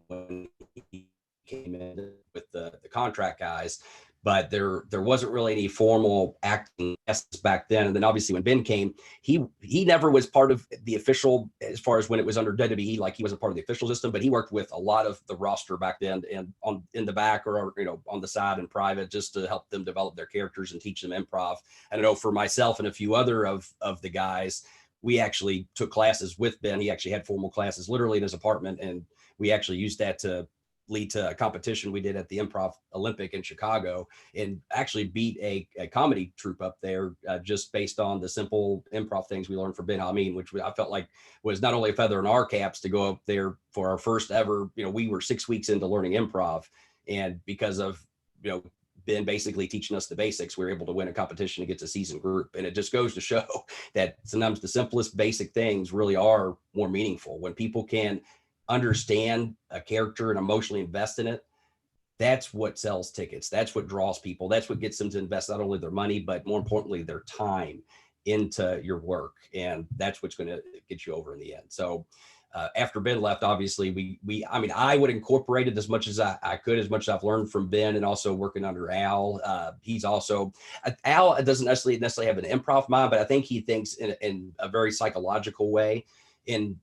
when he came in with the contract guys. But there wasn't really any formal acting classes back then. And then obviously when Ben came, he never was part of the official, as far as when it was under WWE, like he wasn't part of the official system, but he worked with a lot of the roster back then, and in the back or on the side in private, just to help them develop their characters and teach them improv. I know for myself and a few other of the guys, we actually took classes with Ben. He actually had formal classes literally in his apartment, and we actually used that to lead to a competition we did at the Improv Olympic in Chicago, and actually beat a comedy troupe up there just based on the simple improv things we learned from Ben Hameen, which I felt like was not only a feather in our caps to go up there for our first ever, we were 6 weeks into learning improv, and because of, Ben basically teaching us the basics, we were able to win a competition against a seasoned group. And it just goes to show that sometimes the simplest basic things really are more meaningful. When people can understand a character and emotionally invest in it, that's what sells tickets. That's what draws people. That's what gets them to invest not only their money, but more importantly, their time into your work. And that's what's going to get you over in the end. So after Ben left, obviously I would incorporate it as much as I could, as much as I've learned from Ben, and also working under Al. He's also, Al doesn't necessarily have an improv mind, but I think he thinks in a very psychological way. And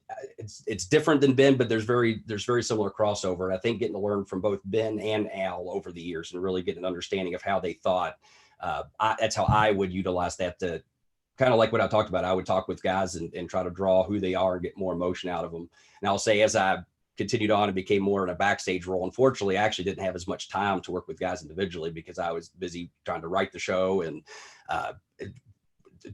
it's different than Ben, but there's very similar crossover. And I think getting to learn from both Ben and Al over the years and really get an understanding of how they thought, that's how I would utilize that to kind of like what I talked about. I would talk with guys and try to draw who they are and get more emotion out of them. And I'll say, as I continued on and became more in a backstage role, unfortunately, I actually didn't have as much time to work with guys individually because I was busy trying to write the show and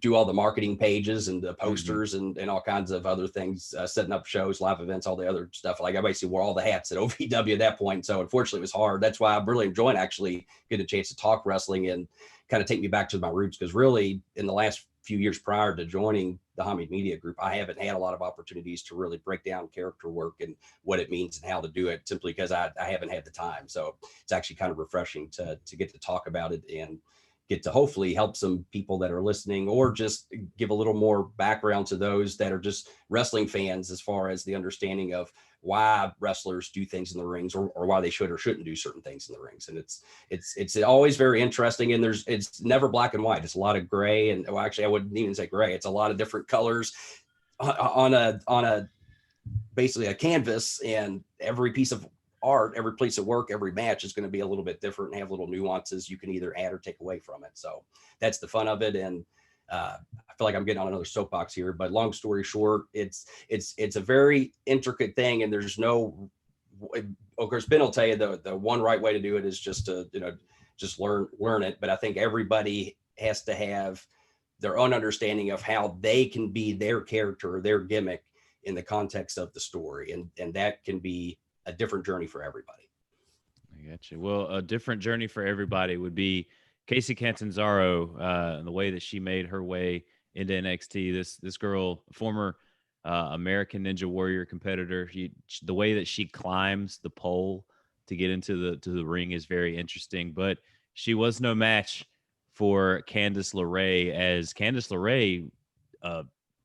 do all the marketing pages and the posters and all kinds of other things, setting up shows, live events, all the other stuff. Like I basically wore all the hats at OVW at that point. So unfortunately it was hard. That's why I'm really enjoying actually getting a chance to talk wrestling and kind of take me back to my roots. Because really in the last few years prior to joining the Hamid Media Group, I haven't had a lot of opportunities to really break down character work and what it means and how to do it, simply because I haven't had the time. So it's actually kind of refreshing to get to talk about it and get to hopefully help some people that are listening, or just give a little more background to those that are just wrestling fans as far as the understanding of why wrestlers do things in the rings, or why they should or shouldn't do certain things in the rings. And it's always very interesting, and it's never black and white. It's a lot of gray, and well, actually I wouldn't even say gray. It's a lot of different colors on a basically a canvas, and every piece of art, every place of work, every match is going to be a little bit different and have little nuances you can either add or take away from it. So that's the fun of it. And I feel like I'm getting on another soapbox here, but long story short, it's a very intricate thing, and there's no, of course, Ben will tell you the one right way to do it is just to, just learn it. But I think everybody has to have their own understanding of how they can be their character or their gimmick in the context of the story. And that can be a different journey for everybody. I got you. Well, a different journey for everybody would be Kacy Catanzaro, and the way that she made her way into NXT. This girl, former American Ninja Warrior competitor, the way that she climbs the pole to get into the ring is very interesting. But she was no match for Candice LeRae, as Candice LeRae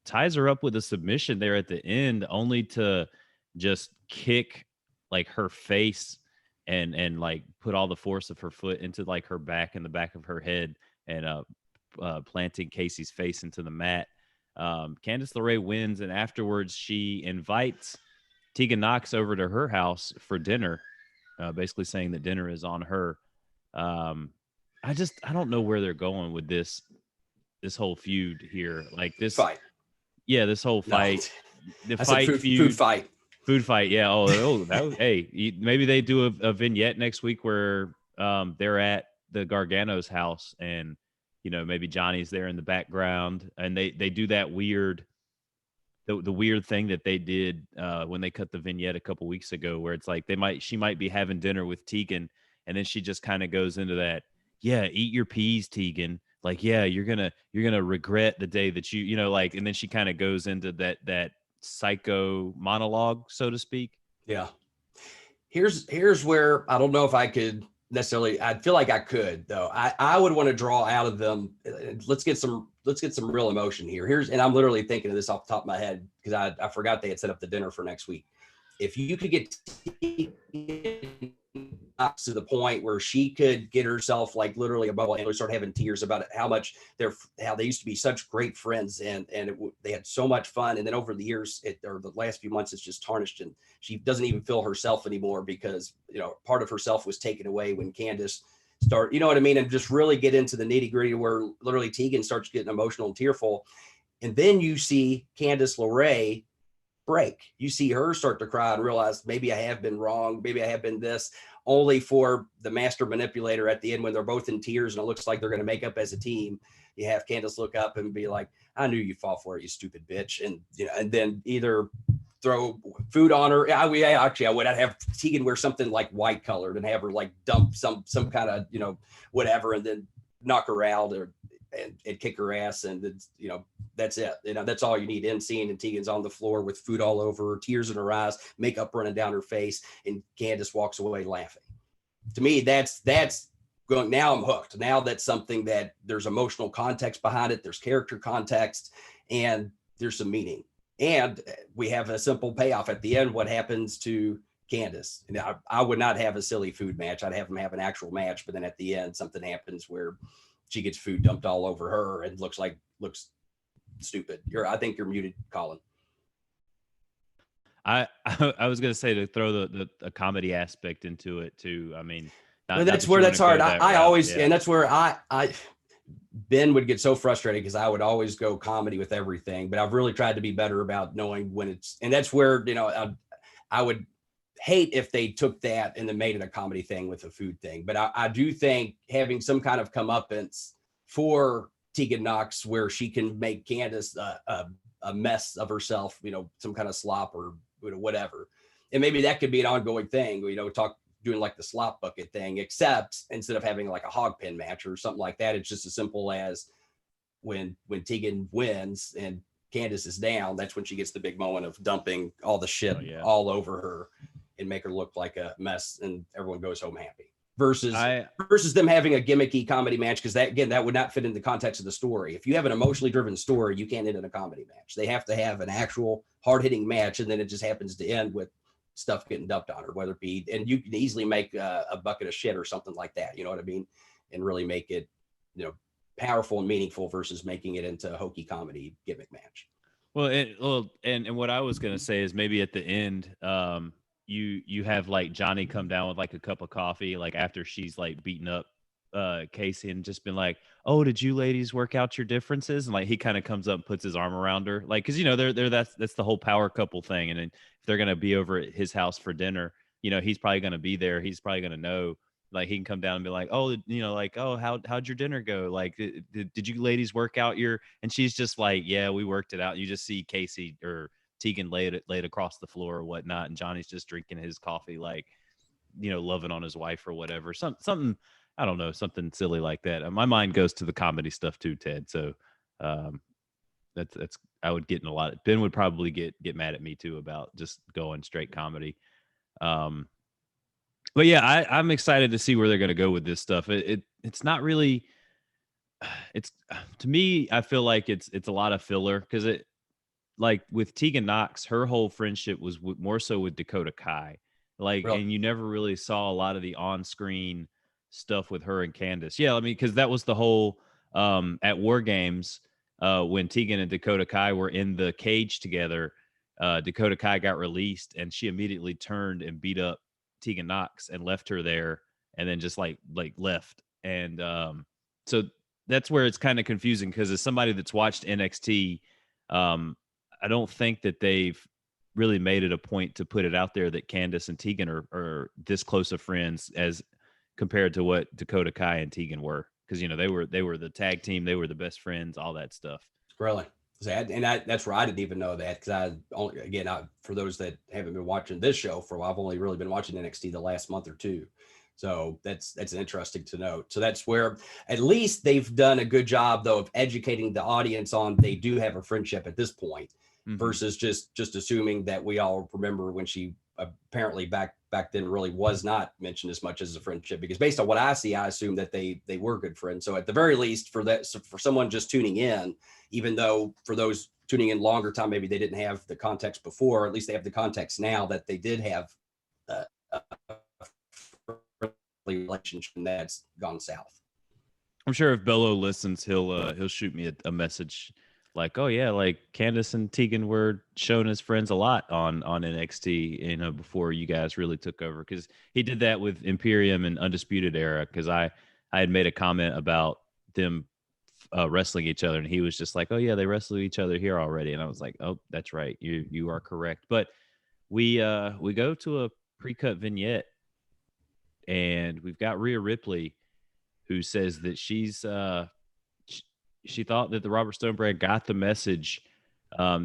ties her up with a submission there at the end, only to just kick like her face and like put all the force of her foot into like her back and the back of her head, and planting Kacy's face into the mat. Candice LeRae wins, and afterwards she invites Tegan Nox over to her house for dinner, basically saying that dinner is on her. I don't know where they're going with this whole feud here. Like this fight. Yeah, this whole fight. No. The fight feud. Food fight, yeah. Hey, maybe they do a vignette next week where they're at the Gargano's house, and maybe Johnny's there in the background, and they do that weird, the weird thing that they did when they cut the vignette a couple weeks ago, where it's like she might be having dinner with Tegan, and then she just kind of goes into that, yeah, eat your peas, Tegan. Like, yeah, you're gonna regret the day that like, and then she kind of goes into that psycho monologue, so to speak. Yeah. Here's where I don't know if I could necessarily, I feel like I could though. I would want to draw out of them. Let's get some real emotion here. And I'm literally thinking of this off the top of my head, because I forgot they had set up the dinner for next week. If you could get to the point where she could get herself like literally above and start having tears about it, how they used to be such great friends, and they had so much fun, and then over the years or the last few months it's just tarnished, and she doesn't even feel herself anymore because part of herself was taken away when Candice started, what I mean, and just really get into the nitty gritty where literally Tegan starts getting emotional and tearful, and then you see Candice LeRae break. You see her start to cry and realize, maybe I have been wrong, maybe I have been this, only for the master manipulator at the end, when they're both in tears and it looks like they're going to make up as a team, you have Candice look up and be like, I knew you'd fall for it, you stupid bitch. And and then either throw food on her. I would have Tegan wear something like white colored and have her like dump some kind of whatever, and then knock her out and kick her ass, and that's it. That's all you need. End scene, and Tegan's on the floor with food all over her, tears in her eyes, makeup running down her face, and Candice walks away laughing. To me, that's going, now I'm hooked. Now that's something that there's emotional context behind it, there's character context, and there's some meaning. And we have a simple payoff at the end. What happens to Candice? I would not have a silly food match. I'd have them have an actual match, but then at the end, something happens where she gets food dumped all over her and looks stupid. I think you're muted, Colin. I was going to say to throw the comedy aspect into it too. I mean, that's where that's hard. I always, and that's where Ben would get so frustrated because I would always go comedy with everything, but I've really tried to be better about knowing when and that's where, I would hate if they took that and then made it a comedy thing with a food thing. But I do think having some kind of comeuppance for Tegan Nox where she can make Candice a mess of herself, some kind of slop or whatever. And maybe that could be an ongoing thing, doing like the slop bucket thing, except instead of having like a hog pin match or something like that, it's just as simple as when Tegan wins and Candice is down, that's when she gets the big moment of dumping all the shit all over her and make her look like a mess, and everyone goes home happy. Versus them having a gimmicky comedy match, because that would not fit in the context of the story. If you have an emotionally driven story, you can't end in a comedy match. They have to have an actual hard-hitting match, and then it just happens to end with stuff getting dumped on her, whether it be, and you can easily make a bucket of shit or something like that, you know what I mean, and really make it powerful and meaningful versus making it into a hokey comedy gimmick match. And what I was gonna say is maybe at the end, you have like Johnny come down with like a cup of coffee, like after she's like beating up Kacy, and just been like, "Oh, did you ladies work out your differences?" And like he kind of comes up and puts his arm around her, like, because they're that's the whole power couple thing. And then if they're gonna be over at his house for dinner, he's probably gonna be there. He's probably gonna know. Like he can come down and be like, "Oh, like, oh, how'd your dinner go? Like, did you ladies work out your?" And she's just like, "Yeah, we worked it out." You just see Kacy or Tegan laid across the floor or whatnot, and Johnny's just drinking his coffee, like, loving on his wife or whatever. Something I don't know, something silly like that. My mind goes to the comedy stuff too, Ted. So that's I would get in a lot. Ben would probably get mad at me too about just going straight comedy. But yeah, I'm excited to see where they're going to go with this stuff. It's not really. It's to me, I feel like it's a lot of filler, because it, like with Tegan Nox, her whole friendship was more so with Dakota Kai, like, Really? and you never really saw a lot of the on-screen stuff with her and Candice. Yeah, I mean, because that was the whole at War Games when Tegan and Dakota Kai were in the cage together. Dakota Kai got released, and she immediately turned and beat up Tegan Nox and left her there, and then just like left. And so that's where it's kind of confusing, because as somebody that's watched NXT, I don't think that they've really made it a point to put it out there that Candice and Tegan are this close of friends as compared to what Dakota Kai and Tegan were, because they were the tag team, they were the best friends, all that stuff. Really? That's where I didn't even know that, because for those that haven't been watching this show for a while, I've only really been watching NXT the last month or two. So that's interesting to note. So that's where at least they've done a good job, though, of educating the audience on they do have a friendship at this point, versus just assuming that we all remember when she apparently back then really was not mentioned as much as a friendship, because based on what I see, I assume that they were good friends. So at the very least, for someone just tuning in, even though for those tuning in longer time, maybe they didn't have the context before, at least they have the context now that they did have a relationship that's gone south. I'm sure if Bello listens, he'll shoot me a message like, "Oh yeah, like Candice and Tegan were shown as friends a lot on NXT, before you guys really took over," because he did that with Imperium and Undisputed Era. Because I had made a comment about them wrestling each other, and he was just like, "Oh yeah, they wrestled each other here already," and I was like, "Oh, that's right, you are correct." But we go to a pre-cut vignette, and we've got Rhea Ripley, who says that she thought that the Robert Stone brand got the message.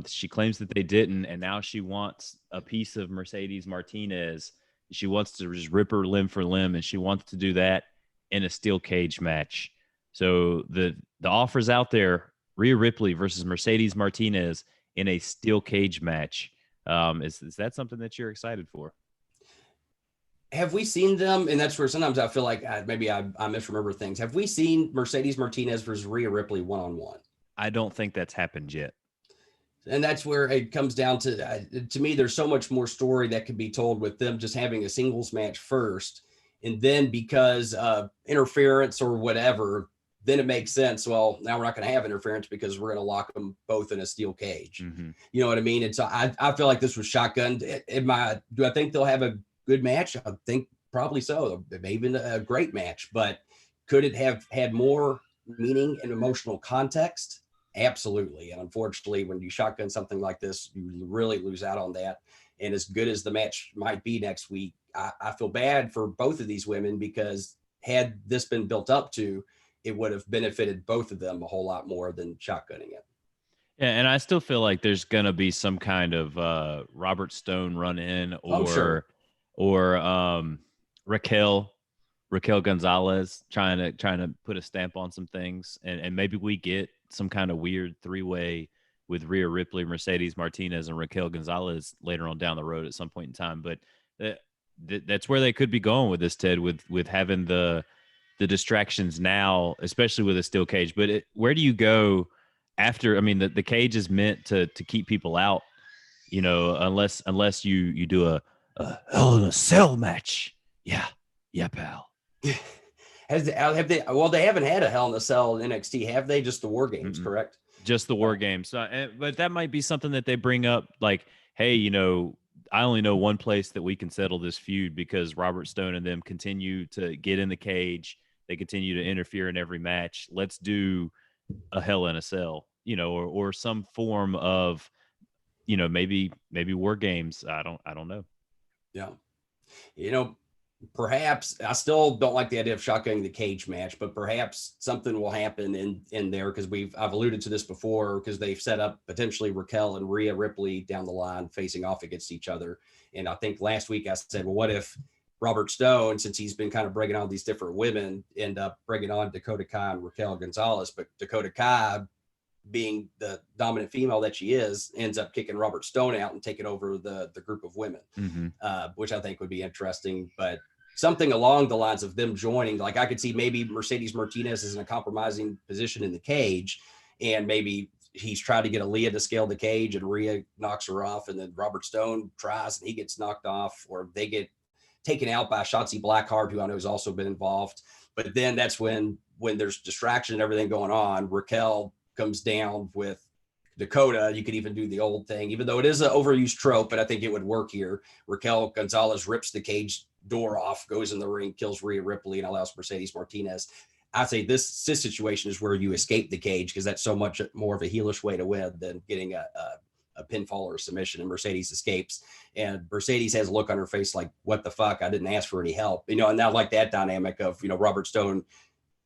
She claims that they didn't, and now she wants a piece of Mercedes Martinez. She wants to just rip her limb for limb, and she wants to do that in a steel cage match. So the offer's out there: Rhea Ripley versus Mercedes Martinez in a steel cage match. Is that something that you're excited for? Have we seen them? And that's where sometimes I feel like maybe I misremember things. Have we seen Mercedes Martinez versus Rhea Ripley one-on-one? I don't think that's happened yet. And that's where it comes down to me, there's so much more story that could be told with them just having a singles match first. And then because of interference or whatever, then it makes sense. Well, now we're not going to have interference because we're going to lock them both in a steel cage. Mm-hmm. You know what I mean? And so I feel like this was shotgunned. Do I think they'll have a good match? I think probably so. Maybe a great match, but could it have had more meaning and emotional context? Absolutely. And unfortunately, when you shotgun something like this, you really lose out on that. And as good as the match might be next week, I feel bad for both of these women, because had this been built up to, it would have benefited both of them a whole lot more than shotgunning it. Yeah, and I still feel like there's gonna be some kind of Robert Stone run in, or Raquel Gonzalez trying to put a stamp on some things, and maybe we get some kind of weird 3-way with Rhea Ripley, Mercedes Martinez, and Raquel Gonzalez later on down the road at some point in time. But that's where they could be going with this, Ted, with having the distractions now, especially with a steel cage. But where do you go after? I mean, the cage is meant to keep people out, unless you do a Hell in a Cell match. Yeah, pal. Have they? Well, they haven't had a Hell in a Cell in NXT, have they? Just the War Games, correct? Just the War Games. But that might be something that they bring up, like, hey, I only know one place that we can settle this feud because Robert Stone and them continue to get in the cage. They continue to interfere in every match. Let's do a Hell in a Cell, or some form of, maybe War Games. I don't know. Yeah. Perhaps I still don't like the idea of shotgunning the cage match, but perhaps something will happen in there because I've alluded to this before because they've set up potentially Raquel and Rhea Ripley down the line facing off against each other. And I think last week I said, well, what if Robert Stone, since he's been kind of bringing on these different women, end up bringing on Dakota Kai and Raquel Gonzalez, but Dakota Kai, being the dominant female that she is, ends up kicking Robert Stone out and taking over the group of women, which I think would be interesting. But something along the lines of them joining, like I could see maybe Mercedes Martinez is in a compromising position in the cage, and maybe he's trying to get Aaliyah to scale the cage and Rhea knocks her off, and then Robert Stone tries and he gets knocked off, or they get taken out by Shotzi Blackheart, who I know has also been involved. But then that's when there's distraction and everything going on, Raquel comes down with Dakota. You could even do the old thing, even though it is an overused trope, but I think it would work here. Raquel Gonzalez rips the cage door off, goes in the ring, kills Rhea Ripley, and allows Mercedes Martinez. I say this situation is where you escape the cage because that's so much more of a heelish way to win than getting a pinfall or a submission, and Mercedes escapes. And Mercedes has a look on her face like, what the fuck? I didn't ask for any help. And now like that dynamic of, Robert Stone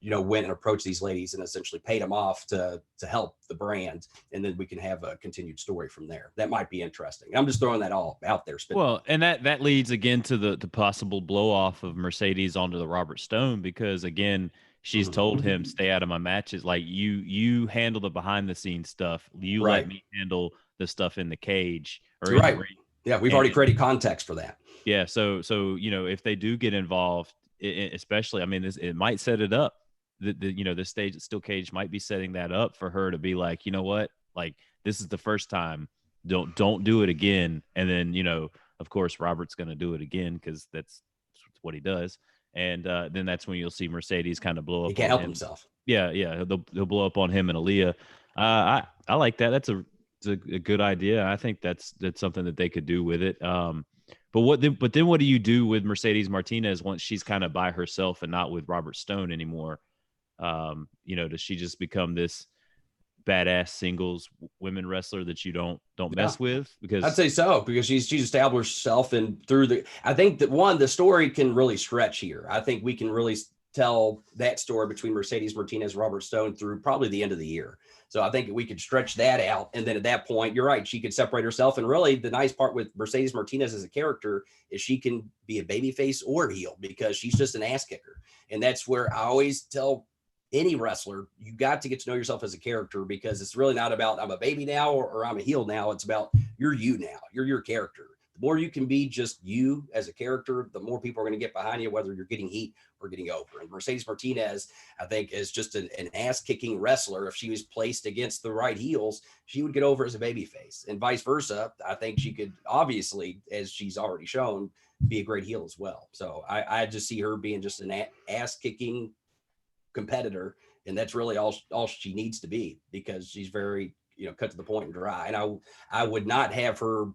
went and approached these ladies and essentially paid them off to help the brand. And then we can have a continued story from there. That might be interesting. I'm just throwing that all out there. Well, and that leads again to the possible blow off of Mercedes onto the Robert Stone, because again, she's told him, stay out of my matches. Like you handle the behind the scenes stuff. You let me handle the stuff in the cage. Or right. Yeah. We've already created context for that. Yeah. So, if they do get involved, especially, I mean, it might set it up. The stage at Steel Cage might be setting that up for her to be like, you know what, like this is the first time, don't do it again. And then, of course, Robert's going to do it again because that's what he does. And then that's when you'll see Mercedes kind of blow up. He can't help himself. Yeah. He'll blow up on him and Aaliyah. I like that. That's a good idea. I think that's something that they could do with it. But then what do you do with Mercedes Martinez once she's kind of by herself and not with Robert Stone anymore? Does she just become this badass singles women wrestler that you don't mess with? Because I'd say so, because she's established herself, and I think that the story can really stretch here. I think we can really tell that story between Mercedes Martinez and Robert Stone through probably the end of the year. So I think we could stretch that out. And then at that point, you're right, she could separate herself. And really the nice part with Mercedes Martinez as a character is she can be a babyface or a heel because she's just an ass kicker. And that's where I always tell any wrestler, you got to get to know yourself as a character, because it's really not about I'm a baby now or I'm a heel now. It's about you're you now. You're your character. The more you can be just you as a character, the more people are going to get behind you, whether you're getting heat or getting over. And Mercedes Martinez, I think, is just an ass-kicking wrestler. If she was placed against the right heels, she would get over as a babyface, and vice versa. I think she could, obviously, as she's already shown, be a great heel as well. So I just see her being just an ass-kicking competitor, and that's really all she needs to be, because she's very cut to the point and dry. And I would not have her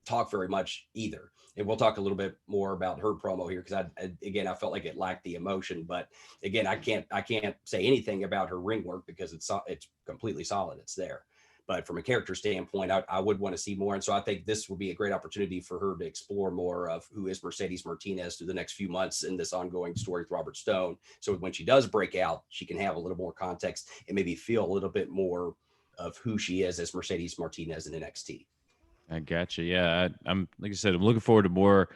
talk very much either, and we'll talk a little bit more about her promo here, because I felt like it lacked the emotion. But again, I can't say anything about her ring work because it's completely solid. It's there. But from a character standpoint, I would want to see more. And so I think this will be a great opportunity for her to explore more of who is Mercedes Martinez through the next few months in this ongoing story with Robert Stone. So when she does break out, she can have a little more context and maybe feel a little bit more of who she is as Mercedes Martinez in NXT. I gotcha. Yeah, I'm like I said, I'm looking forward to more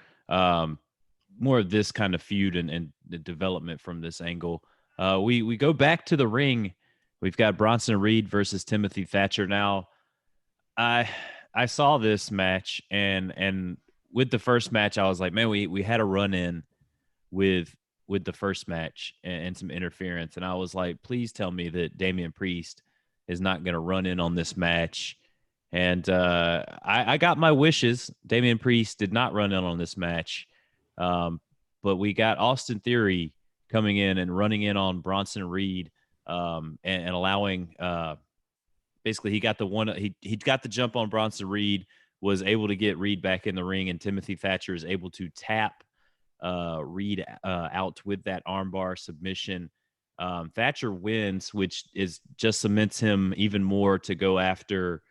of this kind of feud and the development from this angle. We go back to the ring. We've got Bronson Reed versus Timothy Thatcher. Now, I saw this match, and with the first match, I was like, man, we had a run in with the first match and some interference, and I was like, please tell me that Damian Priest is not going to run in on this match. And I got my wishes. Damian Priest did not run in on this match, but we got Austin Theory coming in and running in on Bronson Reed. And allowing basically he got the jump on Bronson Reed, was able to get Reed back in the ring, and Timothy Thatcher is able to tap Reed out with that armbar submission. Thatcher wins, which just cements him even more to go after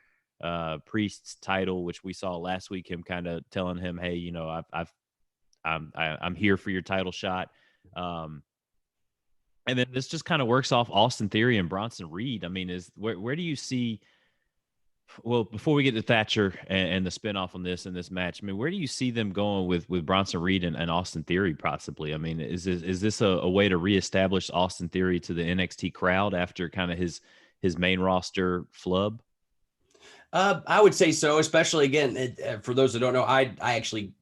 Priest's title, which we saw last week, him kind of telling him, hey, you know, I'm here for your title shot. And then this just kind of works off Austin Theory and Bronson Reed. I mean, where do you see? Well, before we get to Thatcher and the spinoff on this match, I mean, where do you see them going with Bronson Reed and Austin Theory possibly? I mean, is this a way to reestablish Austin Theory to the NXT crowd after kind of his main roster flub? I would say so, especially again, for those that don't know, I actually,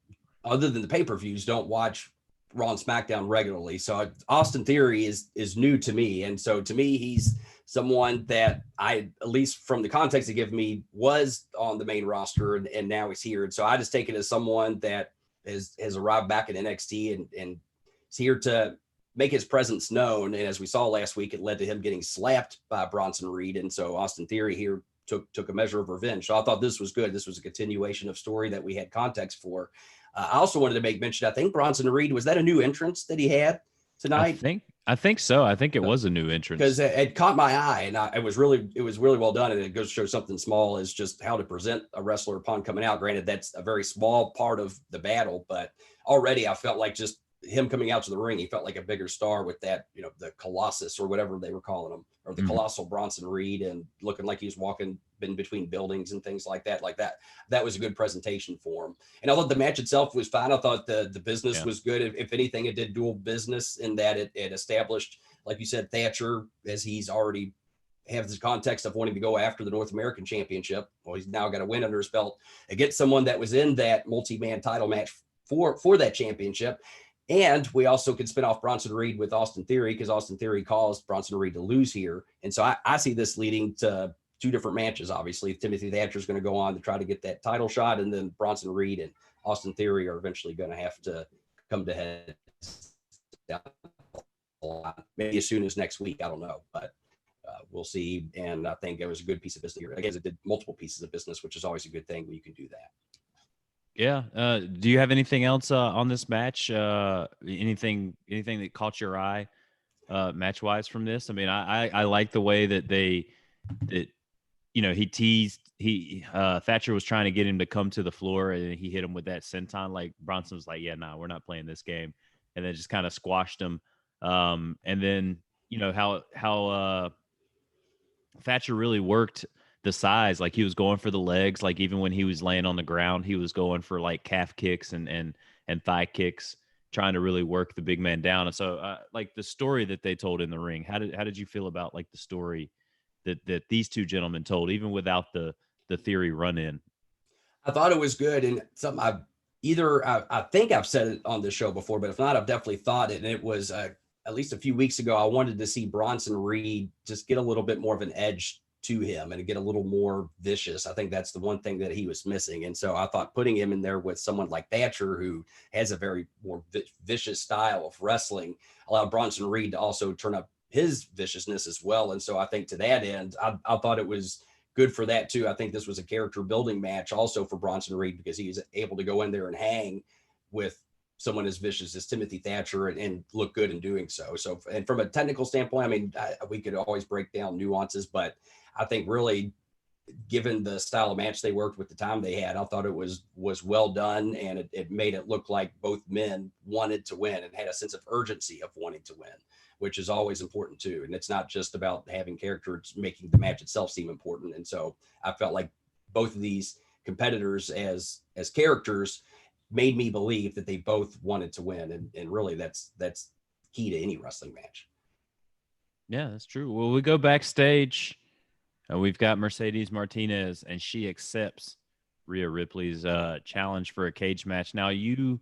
other than the pay-per-views, don't watch Raw and SmackDown regularly. So Austin Theory is new to me. And so to me, he's someone that I, at least from the context they give me, was on the main roster and now he's here. And so I just take it as someone that has arrived back in NXT and is here to make his presence known. And as we saw last week, it led to him getting slapped by Bronson Reed. And so Austin Theory here took a measure of revenge. So I thought this was good. This was a continuation of story that we had context for. I also wanted to make mention, I think Bronson Reed, was that a new entrance that he had tonight? I think so. I think it was a new entrance because it caught my eye, and it was really well done. And it goes to show something small is just how to present a wrestler upon coming out. Granted, that's a very small part of the battle, but already I felt like just him coming out to the ring, he felt like a bigger star with that, you know, the Colossus or whatever they were calling him, or the colossal Bronson Reed, and looking like he was walking in between buildings and things like that. That was a good presentation for him. And I thought the match itself was fine. I thought the business was good. If anything, it did dual business in that it established, like you said, Thatcher, as he's already have this context of wanting to go after the North American Championship. Well, he's now got a win under his belt against someone that was in that multi-man title match for that championship. And we also could spin off Bronson Reed with Austin Theory, because Austin Theory caused Bronson Reed to lose here. And so I see this leading to two different matches. Obviously, Timothy Thatcher is going to go on to try to get that title shot, and then Bronson Reed and Austin Theory are eventually going to have to come to heads. Maybe as soon as next week. I don't know, but we'll see. And I think it was a good piece of business here. I guess it did multiple pieces of business, which is always a good thing when you can do that. Yeah. Do you have anything else on this match? Anything that caught your eye match wise from this? I mean, I like the way that you know, he teased, Thatcher was trying to get him to come to the floor, and he hit him with that senton. Like Bronson was like, yeah, nah, we're not playing this game. And then just kind of squashed him. And then, you know, how Thatcher really worked the size. Like he was going for the legs. Like even when he was laying on the ground, he was going for like calf kicks and thigh kicks, trying to really work the big man down. And so like the story that they told in the ring, how did you feel about like the story that these two gentlemen told, even without the Theory run in? I thought it was good, and something I think I've said it on this show before, but if not, I've definitely thought it. And it was at least a few weeks ago, I wanted to see Bronson Reed just get a little bit more of an edge to him and get a little more vicious. I think that's the one thing that he was missing. And so I thought putting him in there with someone like Thatcher, who has a very more vicious style of wrestling, allowed Bronson Reed to also turn up his viciousness as well. And so I think to that end, I thought it was good for that too. I think this was a character building match also for Bronson Reed, because he was able to go in there and hang with someone as vicious as Timothy Thatcher and look good in doing so. So, and from a technical standpoint, I mean, we could always break down nuances, but I think really given the style of match they worked with the time they had, I thought it was well done, and it made it look like both men wanted to win and had a sense of urgency of wanting to win, which is always important too. And it's not just about having character, it's making the match itself seem important. And so I felt like both of these competitors as characters made me believe that they both wanted to win. And really that's key to any wrestling match. Yeah, that's true. Well, we go backstage. We've got Mercedes Martinez, and she accepts Rhea Ripley's challenge for a cage match. Now, you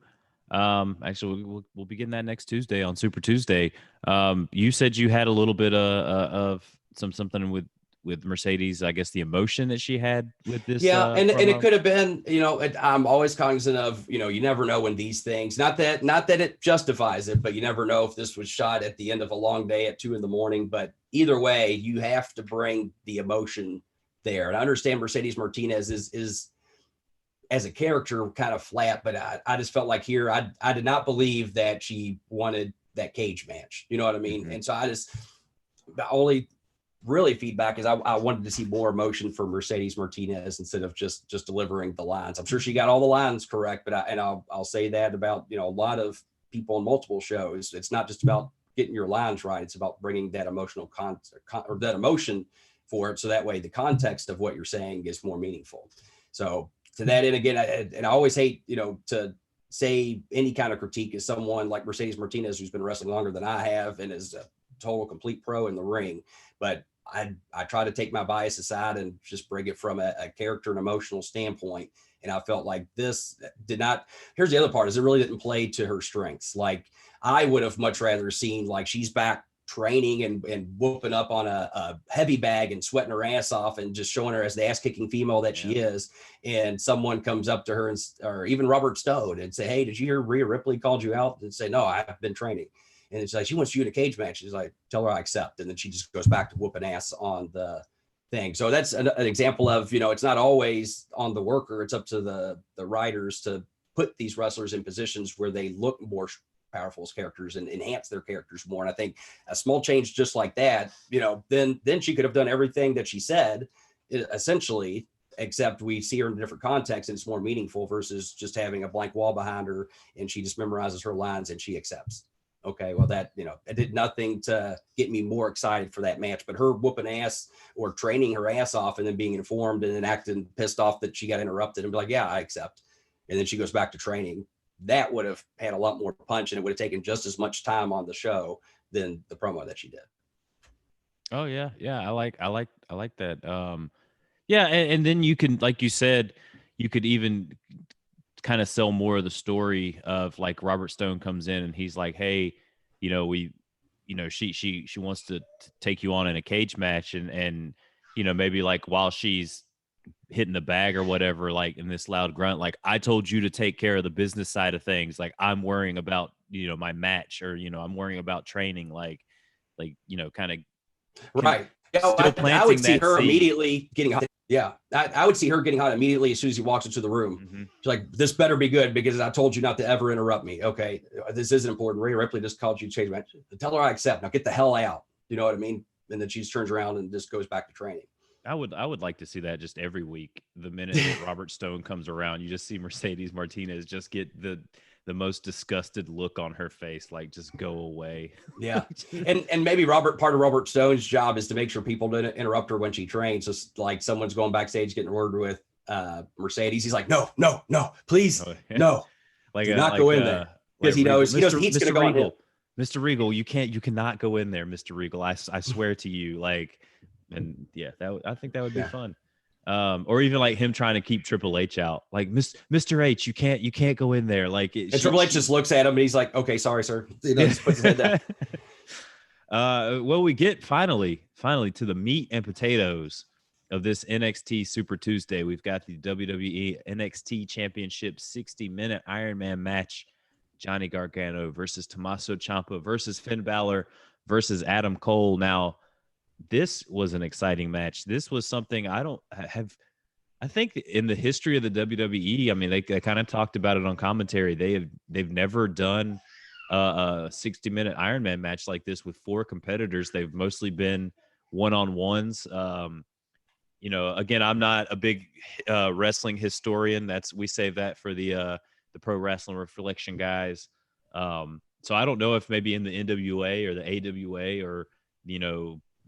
actually, we'll be getting that next Tuesday on Super Tuesday. You said you had a little bit of something with Mercedes, I guess the emotion that she had with this. Yeah, and it could have been, I'm always cognizant of, you never know when these things, not that it justifies it, but you never know if this was shot at the end of a long day at 2 a.m. But either way, you have to bring the emotion there. And I understand Mercedes Martinez is as a character kind of flat, but I just felt like here, I did not believe that she wanted that cage match. You know what I mean? Mm-hmm. And so the only really feedback is I wanted to see more emotion for Mercedes Martinez instead of just delivering the lines. I'm sure she got all the lines correct, but I'll say that about, a lot of people on multiple shows. It's not just about getting your lines right. It's about bringing that emotional or that emotion for it. So that way the context of what you're saying is more meaningful. So to that end, again, I always hate, to say any kind of critique as someone like Mercedes Martinez, who's been wrestling longer than I have and is a total complete pro in the ring. But I try to take my bias aside and just bring it from a character and emotional standpoint. And I felt like this did not, here's the other part, is it really didn't play to her strengths. Like I would have much rather seen like she's back training and whooping up on a heavy bag and sweating her ass off and just showing her as the ass kicking female that she is. And someone comes up to her or even Robert Stone and say, "Hey, did you hear Rhea Ripley called you out?" And say, "No, I've been training." And it's like, she wants you in a cage match. She's like, "Tell her I accept." And then she just goes back to whooping ass on the thing. So that's an example of, it's not always on the worker. It's up to the writers to put these wrestlers in positions where they look more powerful as characters and enhance their characters more. And I think a small change just like that, then she could have done everything that she said, essentially, except we see her in a different context and it's more meaningful versus just having a blank wall behind her and she just memorizes her lines and she accepts. Okay, well, that, it did nothing to get me more excited for that match, but her whooping ass or training her ass off and then being informed and then acting pissed off that she got interrupted and be like, "Yeah, I accept." And then she goes back to training. That would have had a lot more punch and it would have taken just as much time on the show than the promo that she did. Oh yeah. Yeah. I like that. Yeah. And then you can, like you said, you could even kind of sell more of the story of like Robert Stone comes in and he's like, "Hey, she wants to take you on in a cage match and maybe like while she's hitting the bag or whatever, like in this loud grunt, like, I told you to take care of the business side of things. Like I'm worrying about, my match or, I'm worrying about training, like, kind of. Right. I would see her immediately getting hot. Yeah. I would see her getting hot immediately as soon as he walks into the room. Mm-hmm. She's like, "This better be good because I told you not to ever interrupt me." Okay. This isn't important. Rhea Ripley just called you to change match. Tell her I accept. Now get the hell out. You know what I mean? And then she just turns around and just goes back to training. I would like to see that just every week. The minute that Robert Stone comes around, you just see Mercedes Martinez just get the most disgusted look on her face, like just go away. Yeah. And maybe part of Robert Stone's job is to make sure people don't interrupt her when she trains. So like someone's going backstage getting a word with Mercedes. He's like, no, please, no. Like do not go in there. Because he knows he's going to go on. Mr. Regal, you cannot go in there, Mr. Regal. I swear to you, like. And yeah, I think that would be fun. Or even like him trying to keep Triple H out, like Mr. H, you can't go in there. Like Triple H just looks at him and he's like, "Okay, sorry, sir." Just puts his head down. Well, we get finally to the meat and potatoes of this NXT Super Tuesday. We've got the WWE NXT Championship 60-minute Iron Man match. Johnny Gargano versus Tommaso Ciampa versus Finn Balor versus Adam Cole. Now, this was an exciting match. This was something I think in the history of the WWE, I mean, they kind of talked about it on commentary. They've never done a 60-minute Iron Man match like this with 4 competitors. They've mostly been one-on-ones. again, I'm not a big wrestling historian. We save that for the Pro Wrestling Reflection guys. So I don't know if maybe in the NWA or the AWA or,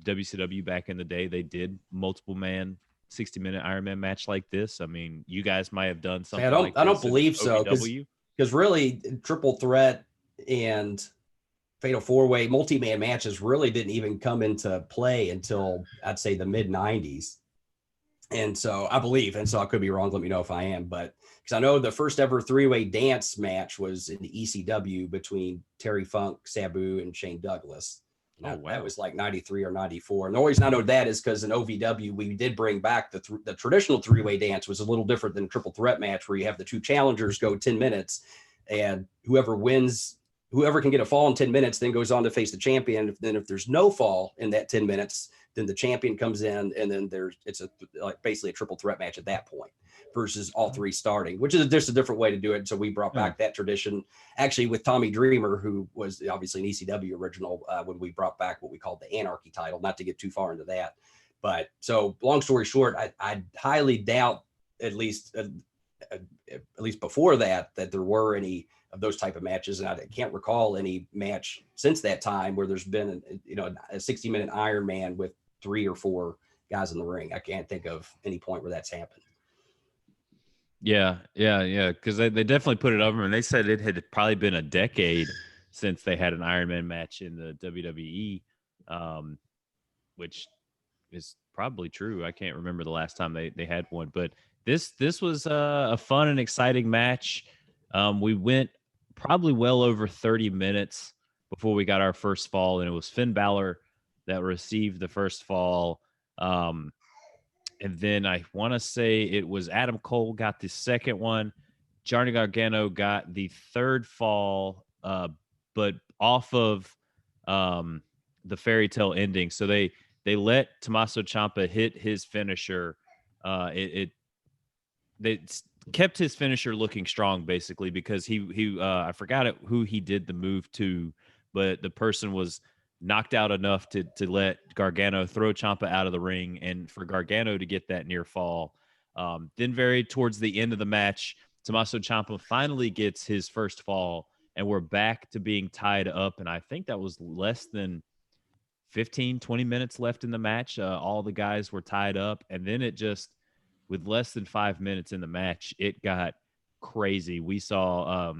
WCW back in the day, they did multiple man 60-minute Iron Man match like this. I mean, you guys might have done something like this. I don't believe so, because really triple threat and fatal four-way multi-man matches really didn't even come into play until I'd say the mid 90s. And so I believe, and so I could be wrong. Let me know if I am, but because I know the first ever three-way dance match was in the ECW between Terry Funk, Sabu, and Shane Douglas. Wow. That was like 93 or 94. And the reason I know that is because in OVW, we did bring back the traditional three-way dance was a little different than a triple threat match where you have the two challengers go 10 minutes and whoever can get a fall in 10 minutes then goes on to face the champion. Then if there's no fall in that 10 minutes, then the champion comes in, and then it's basically a triple threat match at that point versus all three starting, which is just a different way to do it. So we brought back that tradition actually with Tommy Dreamer, who was obviously an ECW original when we brought back what we called the Anarchy title, not to get too far into that. But so long story short, I highly doubt at least before that there were any of those type of matches. And I can't recall any match since that time where there's been a 60-minute Iron Man with 3 or 4 guys in the ring. I can't think of any point where that's happened. Yeah. Because they definitely put it over, and they said it had probably been a decade since they had an Iron Man match in the WWE, which is probably true. I can't remember the last time they had one, but this was a fun and exciting match. We went probably well over 30 minutes before we got our first fall, and it was Finn Balor that received the first fall. And then I want to say it was Adam Cole got the second one. Johnny Gargano got the third fall, but off of the fairy tale ending. So they let Tommaso Ciampa hit his finisher. They kept his finisher looking strong, basically, because he I forgot who he did the move to, but the person was knocked out enough to let Gargano throw Ciampa out of the ring, and for Gargano to get that near fall. Then very towards the end of the match, Tommaso Ciampa finally gets his first fall, and we're back to being tied up. And I think that was less than 15, 20 minutes left in the match. All the guys were tied up, and then it just, with less than 5 minutes in the match, it got crazy. We saw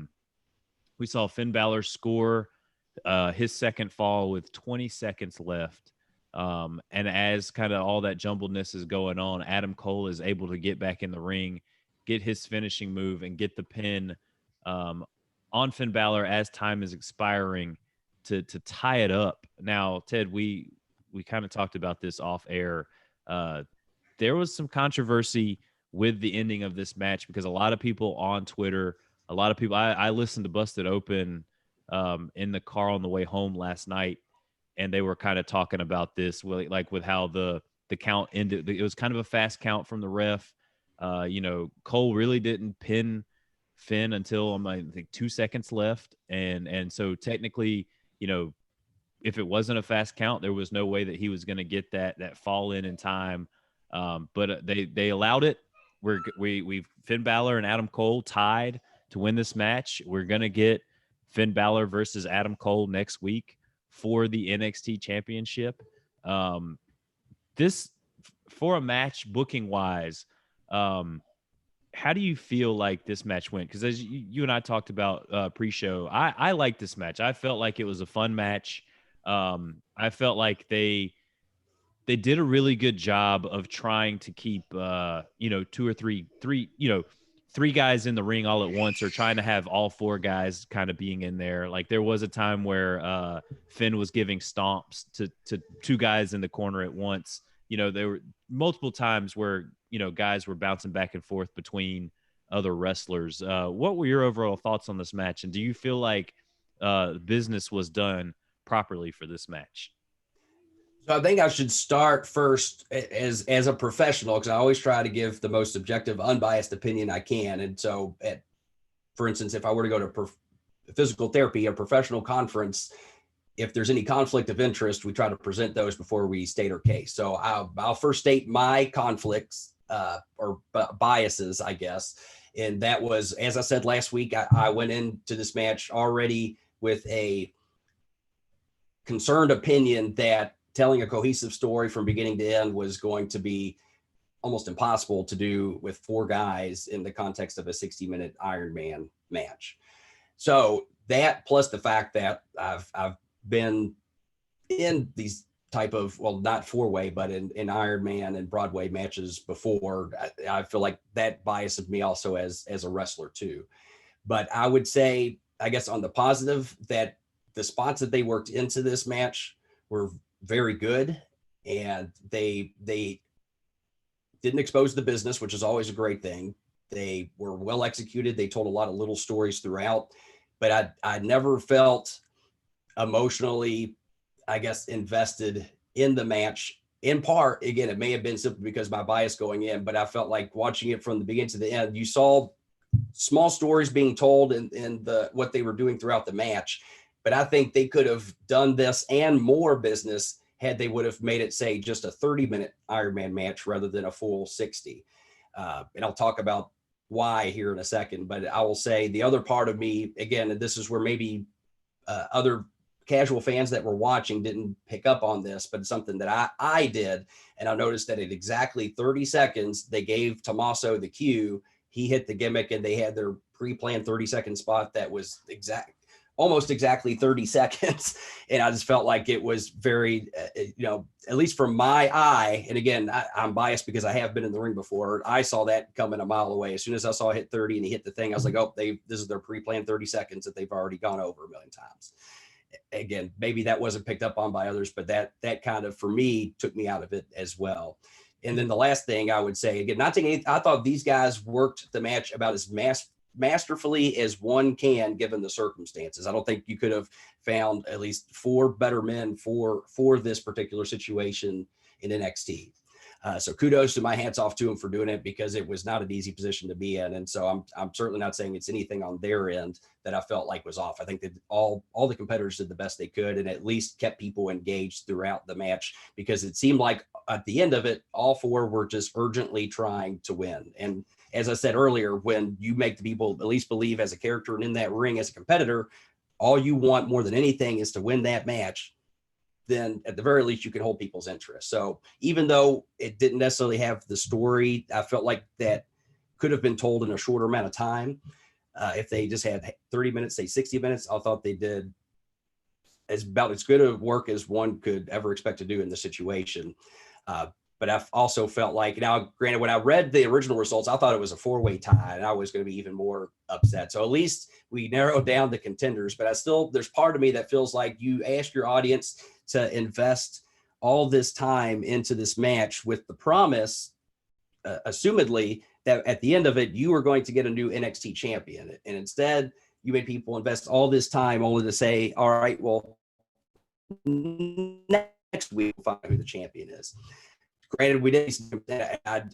Finn Balor score his second fall with 20 seconds left. And as kind of all that jumbledness is going on, Adam Cole is able to get back in the ring, get his finishing move, and get the pin on Finn Balor as time is expiring to tie it up. Now, Ted, we kind of talked about this off air. There was some controversy with the ending of this match because a lot of people on Twitter, I listened to Busted Open in the car on the way home last night, and they were kind of talking about this, like with how the count ended. It was kind of a fast count from the ref. Cole really didn't pin Finn until I think 2 seconds left, and so technically, if it wasn't a fast count, there was no way that he was going to get that fall in time. But they allowed it. We Finn Balor and Adam Cole tied to win this match. We're gonna get Finn Balor versus Adam Cole next week for the NXT Championship. This, for a match booking wise, how do you feel like this match went? Because as you and I talked about pre-show, I liked this match. I felt like it was a fun match. I felt like they did a really good job of trying to keep, 2 or three guys in the ring all at once, or trying to have all 4 guys kind of being in there. Like there was a time where Finn was giving stomps to 2 guys in the corner at once. There were multiple times where, guys were bouncing back and forth between other wrestlers. What were your overall thoughts on this match? And do you feel like business was done properly for this match? So I think I should start first as a professional, because I always try to give the most objective, unbiased opinion I can. And so, for instance, if I were to go to physical therapy, a professional conference, if there's any conflict of interest, we try to present those before we state our case. So I'll first state my conflicts or biases, I guess. And that was, as I said last week, I went into this match already with a concerned opinion that telling a cohesive story from beginning to end was going to be almost impossible to do with 4 guys in the context of a 60-minute Iron Man match. So that, plus the fact that I've been in these type of, well, not 4-way, but in Iron Man and Broadway matches before, I feel like that biases me also as a wrestler too. But I would say, I guess on the positive, that the spots that they worked into this match were very good, and they didn't expose the business, which is always a great thing. They were well executed. They told a lot of little stories throughout, but I never felt emotionally, I guess, invested in the match. In part, again, it may have been simply because my bias going in, but I felt like watching it from the beginning to the end, you saw small stories being told in the what they were doing throughout the match. But I think they could have done this and more business had they would have made it, say, just a 30-minute Iron Man match rather than a full 60. And I'll talk about why here in a second. But I will say the other part of me, again, and this is where maybe other casual fans that were watching didn't pick up on this, but it's something that I did. And I noticed that at exactly 30 seconds, they gave Tommaso the cue. He hit the gimmick, and they had their pre-planned 30-second spot that was almost exactly 30 seconds. And I just felt like it was very, at least from my eye, and again, I'm biased because I have been in the ring before. I saw that coming a mile away. As soon as I saw it hit 30 and he hit the thing, I was like, oh, this is their pre-planned 30 seconds that they've already gone over a million times. Again, maybe that wasn't picked up on by others, but that kind of, for me, took me out of it as well. And then the last thing I would say, again, not taking anything, I thought these guys worked the match about as masterfully as one can given the circumstances. I don't think you could have found at least 4 better men for this particular situation in NXT. So kudos to my hats off to them for doing it, because it was not an easy position to be in. And so I'm certainly not saying it's anything on their end that I felt like was off. I think that all the competitors did the best they could, and at least kept people engaged throughout the match, because it seemed like at the end of it, all 4 were just urgently trying to win. And as I said earlier, when you make the people at least believe as a character and in that ring as a competitor, all you want more than anything is to win that match, then at the very least you can hold people's interest. So even though it didn't necessarily have the story, I felt like that could have been told in a shorter amount of time. If they just had 30 minutes, say 60 minutes, I thought they did about as good of work as one could ever expect to do in the situation. But I've also felt like, now granted, when I read the original results, I thought it was a 4-way tie, and I was going to be even more upset. So at least we narrowed down the contenders, but there's part of me that feels like you ask your audience to invest all this time into this match with the promise, assumedly, that at the end of it, you are going to get a new NXT champion. And instead, you made people invest all this time only to say, all right, well, next week we'll find out who the champion is. Granted, we didn't.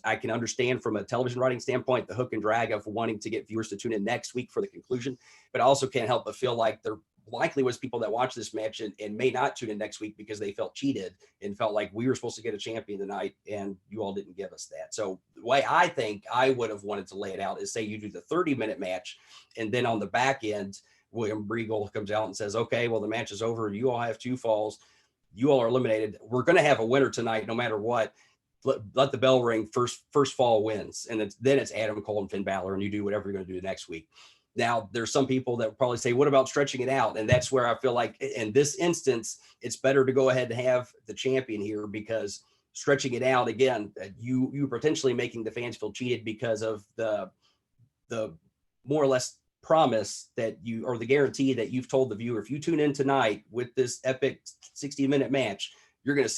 I can understand from a television writing standpoint the hook and drag of wanting to get viewers to tune in next week for the conclusion, but I also can't help but feel like there likely was people that watched this match and may not tune in next week because they felt cheated and felt like we were supposed to get a champion tonight and you all didn't give us that. So the way I think I would have wanted to lay it out is, say you do the 30-minute match, and then on the back end, William Regal comes out and says, okay, well, the match is over. You all have 2 falls. You all are eliminated. We're going to have a winner tonight, no matter what. Let the bell ring. First fall wins. And then it's Adam Cole and Finn Balor, and you do whatever you're going to do the next week. Now, there's some people that will probably say, what about stretching it out? And that's where I feel like in this instance, it's better to go ahead and have the champion here, because stretching it out, again, you potentially making the fans feel cheated because of the more or less promise that you, or the guarantee that you've told the viewer, if you tune in tonight with this epic 60-minute match, you're going to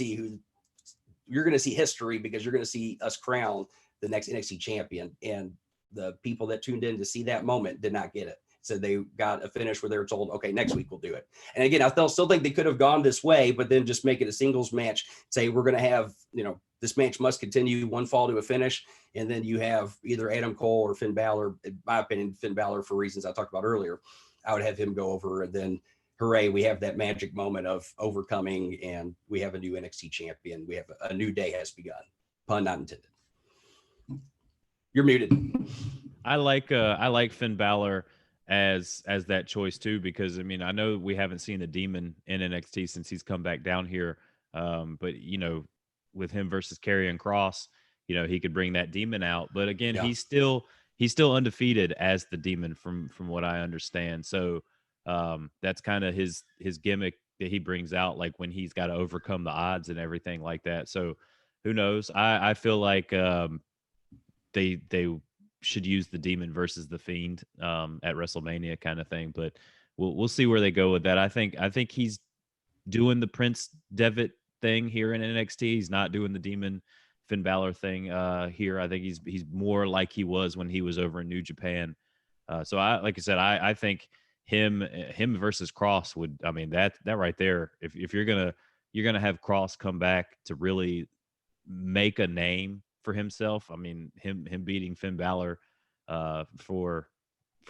see history, because you're going to see us crown the next NXT champion. And the people that tuned in to see that moment did not get it. So they got a finish where they were told, okay, next week we'll do it. And again, I still think they could have gone this way, but then just make it a singles match. Say we're going to have, this match must continue, 1 fall to a finish. And then you have either Adam Cole or Finn Balor. In my opinion, Finn Balor, for reasons I talked about earlier, I would have him go over, and then hooray, we have that magic moment of overcoming, and we have a new NXT champion. We have a new day has begun. Pun not intended. You're muted. I like Finn Balor as that choice too, because I mean, I know we haven't seen the Demon in NXT since he's come back down here. But you know, with him versus Karrion Kross, you know, he could bring that Demon out. But again, he's still undefeated as the Demon from what I understand. So that's kind of his gimmick that he brings out, like when he's got to overcome the odds and everything like that. So who knows? I feel like they should use the Demon versus the Fiend at WrestleMania kind of thing. But we'll see where they go with that. I think he's doing the Prince Devitt thing here in NXT. He's not doing the Demon Finn Balor thing here. I think he's more like he was when he was over in New Japan. So like I said, I think him versus Kross would, I mean, that right there, if you're gonna have Kross come back to really make a name for himself, I mean, him beating Finn Balor for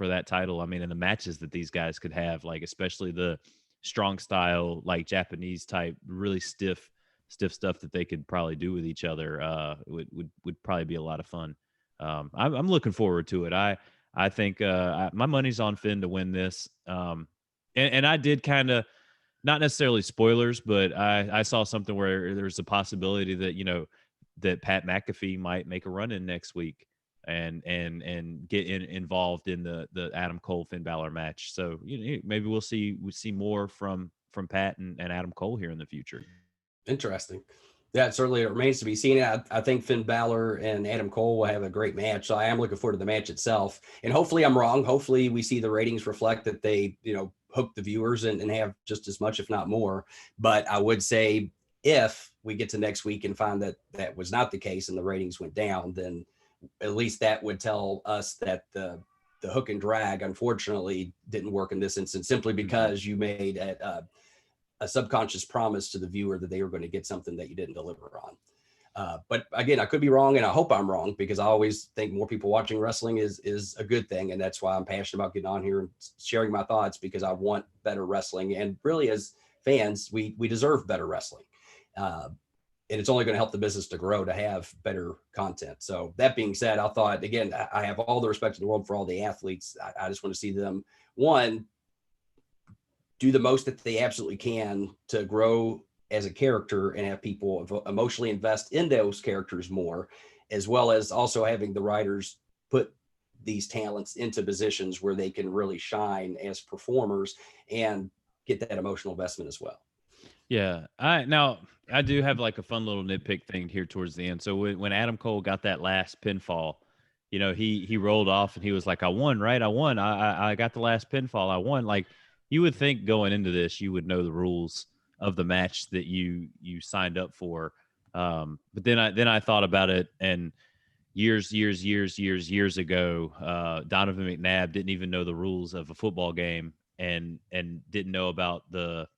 that title, I mean, and the matches that these guys could have, like especially the strong style, like Japanese type, really stiff stuff that they could probably do with each other, would probably be a lot of fun. I'm looking forward to it. I think my money's on Finn to win this. And I did kind of, not necessarily spoilers, but I saw something where there's a possibility that, you know, that Pat McAfee might make a run in next week and get involved in the Adam Cole Finn Balor match. So, you know, maybe we'll see more from Pat and Adam Cole here in the future. Interesting. Yeah, it certainly remains to be seen. I think Finn Balor and Adam Cole will have a great match. So I am looking forward to the match itself. And hopefully I'm wrong. Hopefully we see the ratings reflect that they, you know, hook the viewers and have just as much, if not more. But I would say if we get to next week and find that that was not the case and the ratings went down, then at least that would tell us that the hook and drag, unfortunately, didn't work in this instance, simply because you made a subconscious promise to the viewer that they were going to get something that you didn't deliver on. But again, I could be wrong, and I hope I'm wrong, because I always think more people watching wrestling is a good thing. And that's why I'm passionate about getting on here and sharing my thoughts, because I want better wrestling. And really, as fans, we deserve better wrestling. And it's only going to help the business to grow, to have better content. So that being said, I thought, again, I have all the respect in the world for all the athletes. I just want to see them, one, do the most that they absolutely can to grow as a character and have people emotionally invest in those characters more, as well as also having the writers put these talents into positions where they can really shine as performers and get that emotional investment as well. Yeah. I do have like a fun little nitpick thing here towards the end. So when Adam Cole got that last pinfall, you know, he rolled off and he was like, I won, right? I won. I got the last pinfall. I won. Like, you would think going into this, you would know the rules of the match that you signed up for. But then I thought about it, and years ago, Donovan McNabb didn't even know the rules of a football game, and didn't know about the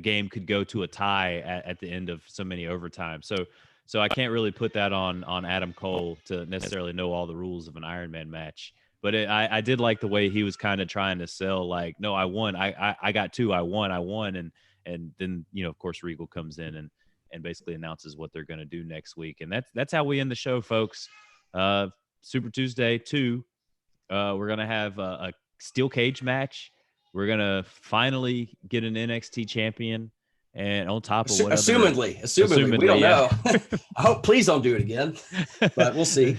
game could go to a tie at the end of so many overtime. So I can't really put that on Adam Cole to necessarily know all the rules of an Iron Man match. But I did like the way he was kind of trying to sell, like, no, I won. I got two. I won. And then, you know, of course, Regal comes in and basically announces what they're going to do next week. And that's how we end the show, folks. Super Tuesday 2. We're going to have a steel cage match. We're going to finally get an NXT champion. And on top of what assumedly, we don't know. I hope, please don't do it again, but we'll see.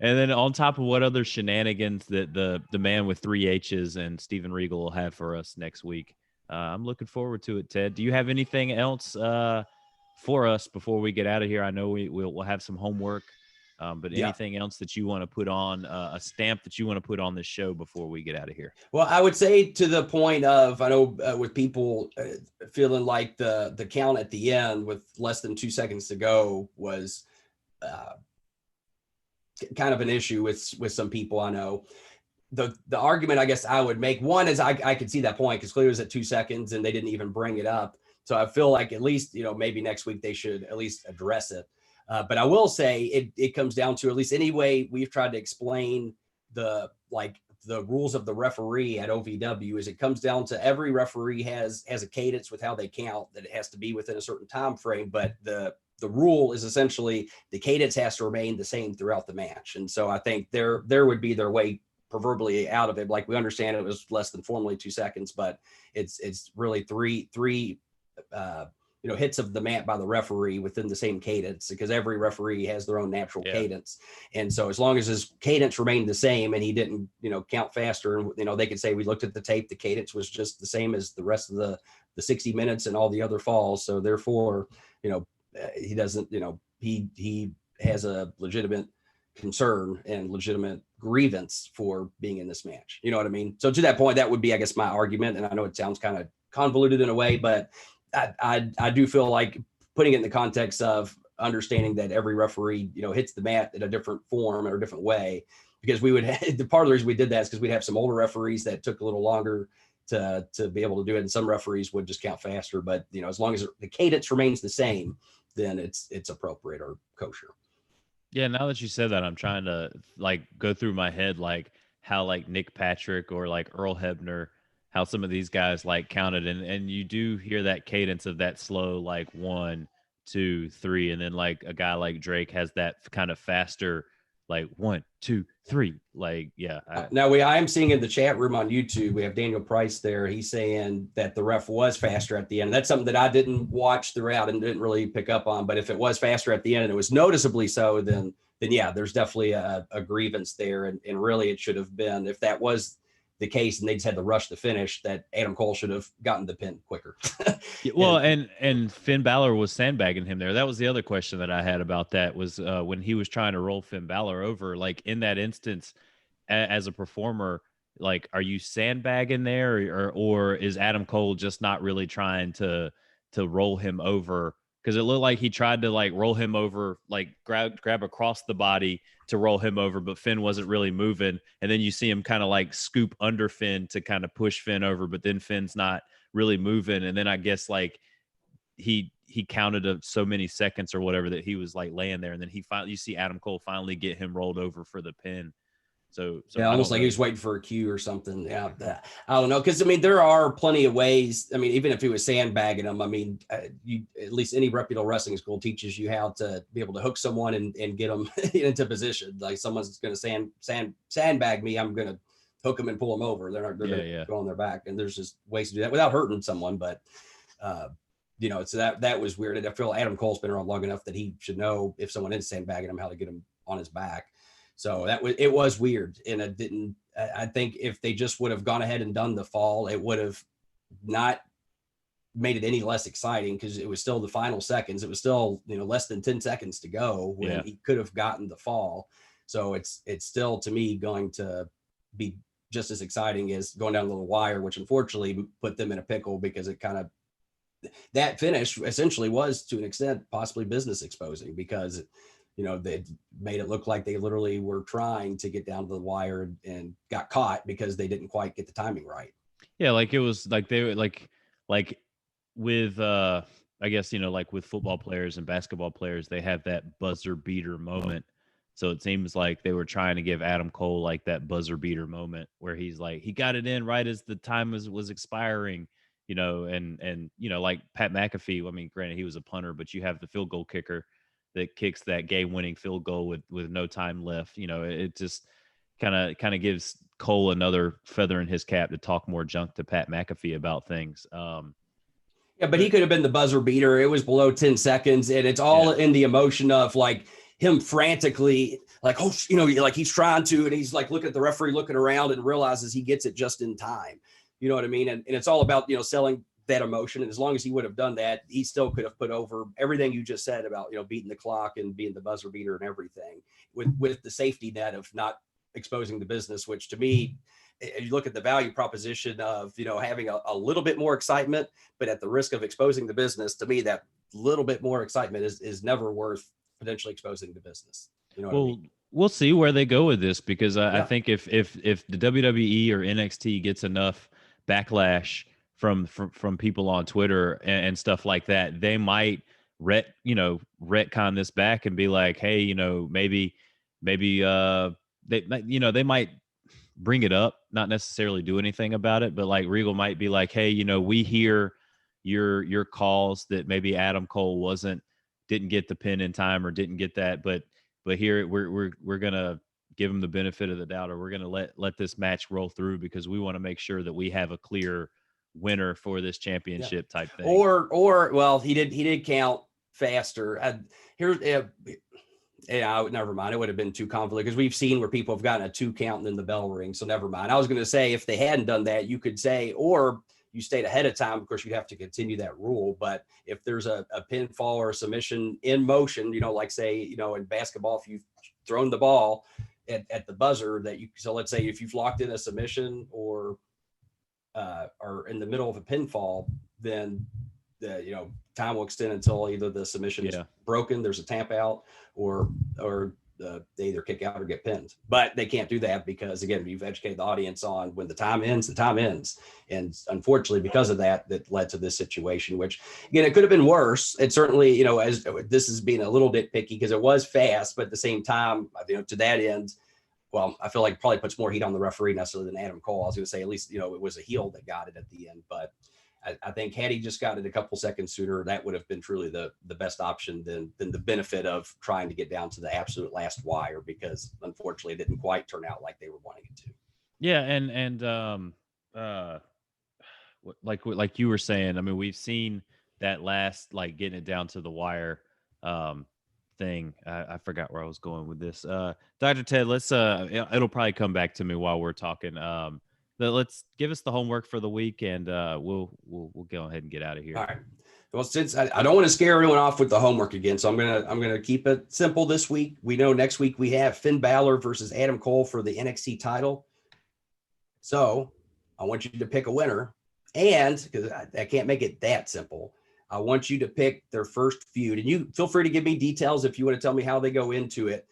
And then on top of what other shenanigans that the man with 3 H's and Steven Regal will have for us next week. I'm looking forward to it, Ted. Do you have anything else for us before we get out of here? I know we'll have some homework, but anything else that you want to put on, a stamp that you want to put on this show before we get out of here? Well, I would say, to the point of, I know with people feeling like the count at the end with less than 2 seconds to go was kind of an issue with some people. I know the argument I guess I would make, one is I could see that point, because clearly it was at 2 seconds and they didn't even bring it up. So I feel like at least, you know, maybe next week they should at least address it. But I will say it comes down to, at least any way we've tried to explain the the rules of the referee at OVW is it comes down to every referee has a cadence with how they count, that it has to be within a certain time frame, but the rule is essentially the cadence has to remain the same throughout the match. And so I think there would be their way proverbially out of it. Like, we understand it was less than formally 2 seconds, but it's really three hits of the mat by the referee within the same cadence, because every referee has their own natural cadence. And so as long as his cadence remained the same and he didn't, count faster, and, they could say, we looked at the tape, the cadence was just the same as the rest of the 60 minutes and all the other falls. So therefore, he doesn't, he has a legitimate concern and legitimate grievance for being in this match. You know what I mean? So to that point, that would be, I guess, my argument. And I know it sounds kind of convoluted in a way, but I do feel like putting it in the context of understanding that every referee, hits the mat in a different form or a different way, because we would the part of the reason we did that is because we'd have some older referees that took a little longer to be able to do it. And some referees would just count faster, but as long as the cadence remains the same, then it's appropriate or kosher. Yeah. Now that you said that, I'm trying to go through my head, how Nick Patrick or Earl Hebner, how some of these guys counted, and you do hear that cadence of that slow 1, 2, 3, and then a guy like Drake has that kind of faster 1, 2, 3. Now I am seeing in the chat room on YouTube, we have Daniel Price there. He's saying that the ref was faster at the end. That's something that I didn't watch throughout and didn't really pick up on. But if it was faster at the end and it was noticeably so, then yeah, there's definitely a grievance there. And really, it should have been, if that was the case and they just had to rush the finish, that Adam Cole should have gotten the pin quicker. Well, and Finn Balor was sandbagging him there. That was the other question that I had about that, was when he was trying to roll Finn Balor over, in that instance, as a performer, are you sandbagging there, or is Adam Cole just not really trying to roll him over? Because it looked like he tried to roll him over, grab across the body to roll him over, but Finn wasn't really moving. And then you see him kind of scoop under Finn to kind of push Finn over, but then Finn's not really moving. And then I guess he counted so many seconds or whatever that he was laying there, and then you see Adam Cole finally get him rolled over for the pin. So yeah, almost like he was waiting for a cue or something. Yeah, I don't know, because there are plenty of ways. Even if he was sandbagging them, at least any reputable wrestling school teaches you how to be able to hook someone and get them into position. Someone's going to sandbag me, I'm going to hook them and pull them over. They're going to go on their back, and there's just ways to do that without hurting someone. But so that was weird. And I feel Adam Cole's been around long enough that he should know if someone is sandbagging him, how to get him on his back. So it was weird. And it didn't, I think if they just would have gone ahead and done the fall, it would have not made it any less exciting, because it was still the final seconds. It was still, less than 10 seconds to go when he could have gotten the fall. So it's still, to me, going to be just as exciting as going down the wire, which unfortunately put them in a pickle, because it kind of, that finish essentially was, to an extent, possibly business exposing, because they made it look like they literally were trying to get down to the wire and got caught because they didn't quite get the timing right. Yeah, it was they were with I guess with football players and basketball players, they have that buzzer beater moment. So it seems like they were trying to give Adam Cole that buzzer beater moment where he's he got it in right as the time was expiring, and Pat McAfee. Granted, he was a punter, but you have the field goal kicker that kicks that game-winning field goal with no time left. It just kind of gives Cole another feather in his cap to talk more junk to Pat McAfee about things. Yeah, but he could have been the buzzer beater. It was below 10 seconds, and it's all in the emotion of him frantically, he's trying to, and he's looking at the referee, looking around, and realizes he gets it just in time. You know what I mean? And it's all about, selling that emotion. And as long as he would have done that, he still could have put over everything you just said about, beating the clock and being the buzzer beater and everything, with the safety net of not exposing the business, which to me, you look at the value proposition of, having a little bit more excitement, but at the risk of exposing the business. To me, that little bit more excitement is never worth potentially exposing the business. What I mean? We'll see where they go with this, because I think if the WWE or NXT gets enough backlash from people on Twitter and stuff like that, they might retcon this back and be like, hey, maybe they might bring it up, not necessarily do anything about it, but like Regal might be like, hey, we hear your calls that maybe Adam Cole didn't get the pin in time or didn't get that, but here we're gonna give him the benefit of the doubt, or we're gonna let this match roll through because we want to make sure that we have a clear winner for this championship type thing. Or well, he did count faster. Never mind. It would have been too convoluted because we've seen where people have gotten a 2 count and then the bell rings. So never mind. I was going to say if they hadn't done that, you could say, or you stayed ahead of time. Of course, you'd have to continue that rule. But if there's a pinfall or a submission in motion, like say, in basketball, if you've thrown the ball at the buzzer so let's say if you've locked in a submission or in the middle of a pinfall, then the time will extend until either the submission is broken, there's a tap out, or they either kick out or get pinned. But they can't do that because, again, you've educated the audience on when the time ends, and unfortunately because of that led to this situation, which again, it could have been worse. It certainly, as this is being a little nitpicky because it was fast, but at the same time, to that end, well, I feel like it probably puts more heat on the referee necessarily than Adam Cole. I was going to say, at least, it was a heel that got it at the end. But I think had he just got it a couple seconds sooner, that would have been truly the best option than the benefit of trying to get down to the absolute last wire, because unfortunately it didn't quite turn out like they were wanting it to. Yeah. And like you were saying, I mean, we've seen that last, like getting it down to the wire, thing. I forgot where I was going with this. Dr. Ted, let's it'll probably come back to me while we're talking. Let's give us the homework for the week, and we'll go ahead and get out of here. All right. Well, since I don't want to scare everyone off with the homework again, so I'm gonna keep it simple this week. We know next week we have Finn Balor versus Adam Cole for the NXT title. So I want you to pick a winner, and because I can't make it that simple, I want you to pick their first feud, and you feel free to give me details if you want to tell me how they go into it.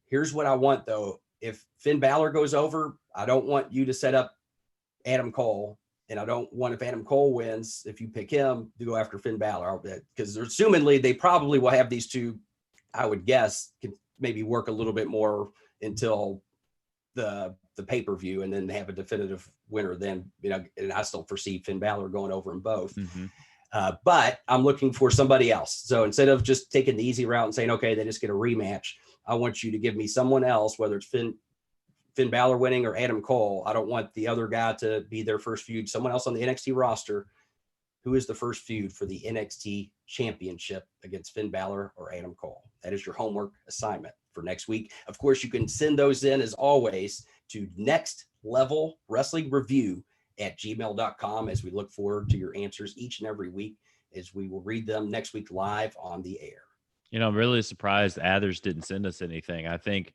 Here's what I want, though. If Finn Balor goes over, I don't want you to set up Adam Cole, and I don't want, if Adam Cole wins, if you pick him, to go after Finn Balor, because assumingly they probably will have these two, I would guess, can maybe work a little bit more until the pay-per-view, and then have a definitive winner then, and I still foresee Finn Balor going over them both. Mm-hmm. But I'm looking for somebody else. So instead of just taking the easy route and saying, okay, they just get a rematch, I want you to give me someone else, whether it's Finn Balor winning or Adam Cole. I don't want the other guy to be their first feud. Someone else on the NXT roster. Who is the first feud for the NXT championship against Finn Balor or Adam Cole? That is your homework assignment for next week. Of course, you can send those in, as always, to Next Level Wrestling Review at gmail.com, as we look forward to your answers each and every week, as we will read them next week live on the air. I'm really surprised Athers didn't send us anything. I think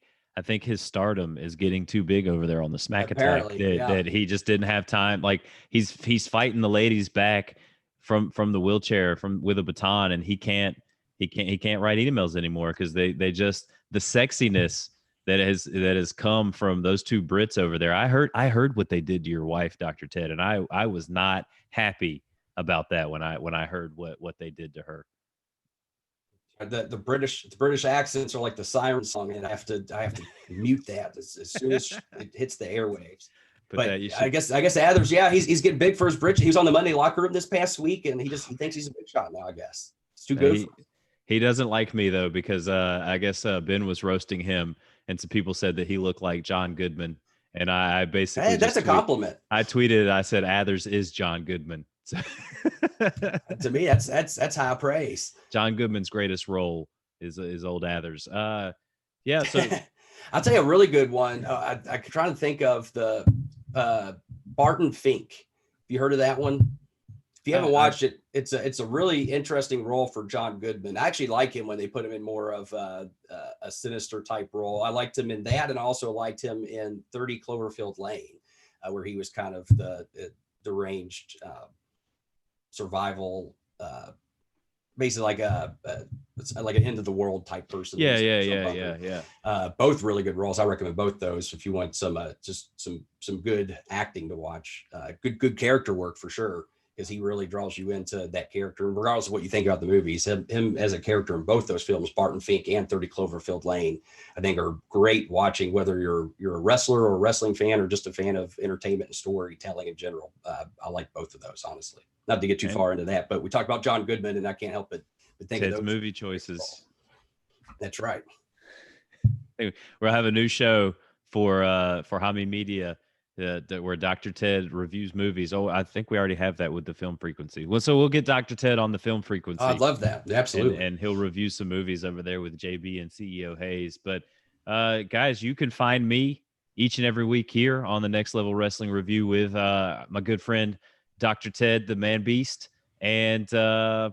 his stardom is getting too big over there on the Smack Attack that he just didn't have time. Like he's fighting the ladies back from the wheelchair with a baton, and he can't write emails anymore because they just, the sexiness that has come from those two Brits over there. I heard what they did to your wife, Dr. Ted, and I was not happy about that when I heard what they did to her. The British accents are like the siren song, and I have to mute that as soon as it hits the airwaves. But I guess Athers, he's getting big for his British. He was on the Monday locker room this past week, and he thinks he's a big shot now. I guess it's too good. He doesn't like me though, because I guess Ben was roasting him, and some people said that he looked like John Goodman, and I basically that's a compliment. I tweeted, I said Athers is John Goodman. So to me, that's high praise. John Goodman's greatest role is old Athers. So I'll tell you a really good one. I trying to think of the Barton Fink. Have you heard of that one? If you haven't watched it, it's a really interesting role for John Goodman. I actually like him when they put him in more of a sinister type role. I liked him in that, and also liked him in 30 Cloverfield Lane, where he was kind of the deranged survival, basically like an end of the world type person. Yeah. Both really good roles. I recommend both those if you want some just some good acting to watch. Good character work for sure. because he really draws you into that character. And regardless of what you think about the movies, him as a character in both those films, Barton Fink and 30 Cloverfield Lane, I think are great watching, whether you're a wrestler or a wrestling fan or just a fan of entertainment and storytelling in general. I like both of those, honestly. Not to get too far into that, but we talked about John Goodman, and I can't help but think Ted's of those movie choices. That's right. We'll have a new show for Hami Media where Dr. Ted reviews movies. Oh, I think we already have that with the Film Frequency. Well, so we'll get Dr. Ted on the Film Frequency. I'd love that. Absolutely. And he'll review some movies over there with JB and CEO Hayes. But guys, you can find me each and every week here on the Next Level Wrestling Review with my good friend Dr. Ted, the Man Beast, and my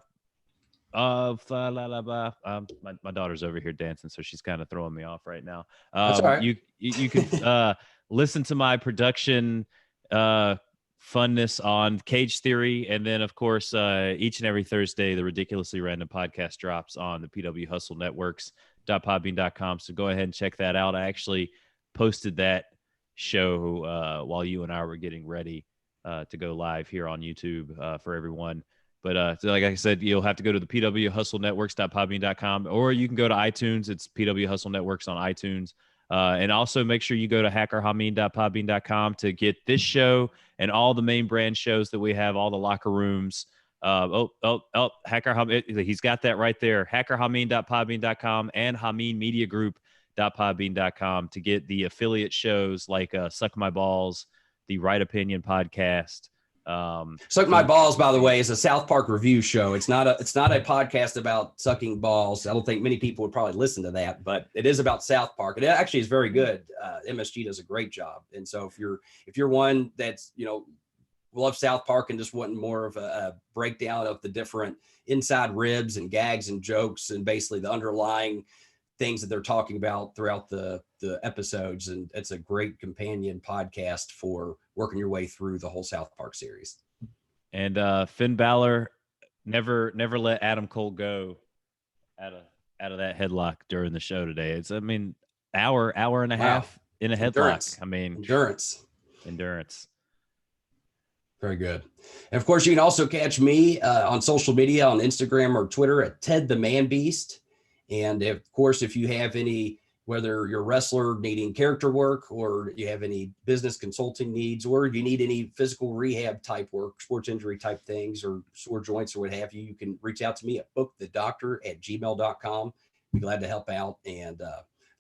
daughter's over here dancing, so she's kind of throwing me off right now. That's all right. You can listen to my production funness on Cage Theory, and then of course each and every Thursday the Ridiculously Random podcast drops on the PW Hustle Networks.podbean.com. So go ahead and check that out. I actually posted that show while you and I were getting ready to go live here on YouTube for everyone. But like I said, you'll have to go to the PW Hustle Networks.podbean.com, or you can go to iTunes. It's PW Hustle Networks on iTunes. And also make sure you go to hackerhameen.podbean.com to get this show and all the main brand shows that we have, all the locker rooms. Hacker Hameen, he's got that right there. Hackerhameen.podbean.com and HameenMediaGroup.podbean.com to get the affiliate shows like Suck My Balls, the Right Opinion podcast. Suck My Balls, by the way, is a South Park review show. It's not a podcast about sucking balls. I don't think many people would probably listen to that, but it is about South Park. It actually is very good. MSG does a great job. And so if you're one that's, love South Park and just wanting more of a breakdown of the different inside ribs and gags and jokes and basically the underlying things that they're talking about throughout the episodes, and it's a great companion podcast for working your way through the whole South Park series. And Finn Balor never let Adam Cole go out of that headlock during the show today. It's hour and a half in a headlock. Endurance. Very good. And of course, you can also catch me on social media on Instagram or Twitter at Ted the Man Beast. And of course, if you have whether you're a wrestler needing character work, or you have any business consulting needs, or you need any physical rehab type work, sports injury type things, or sore joints or what have you, you can reach out to me at bookthedoctor@gmail.com. Be glad to help out, and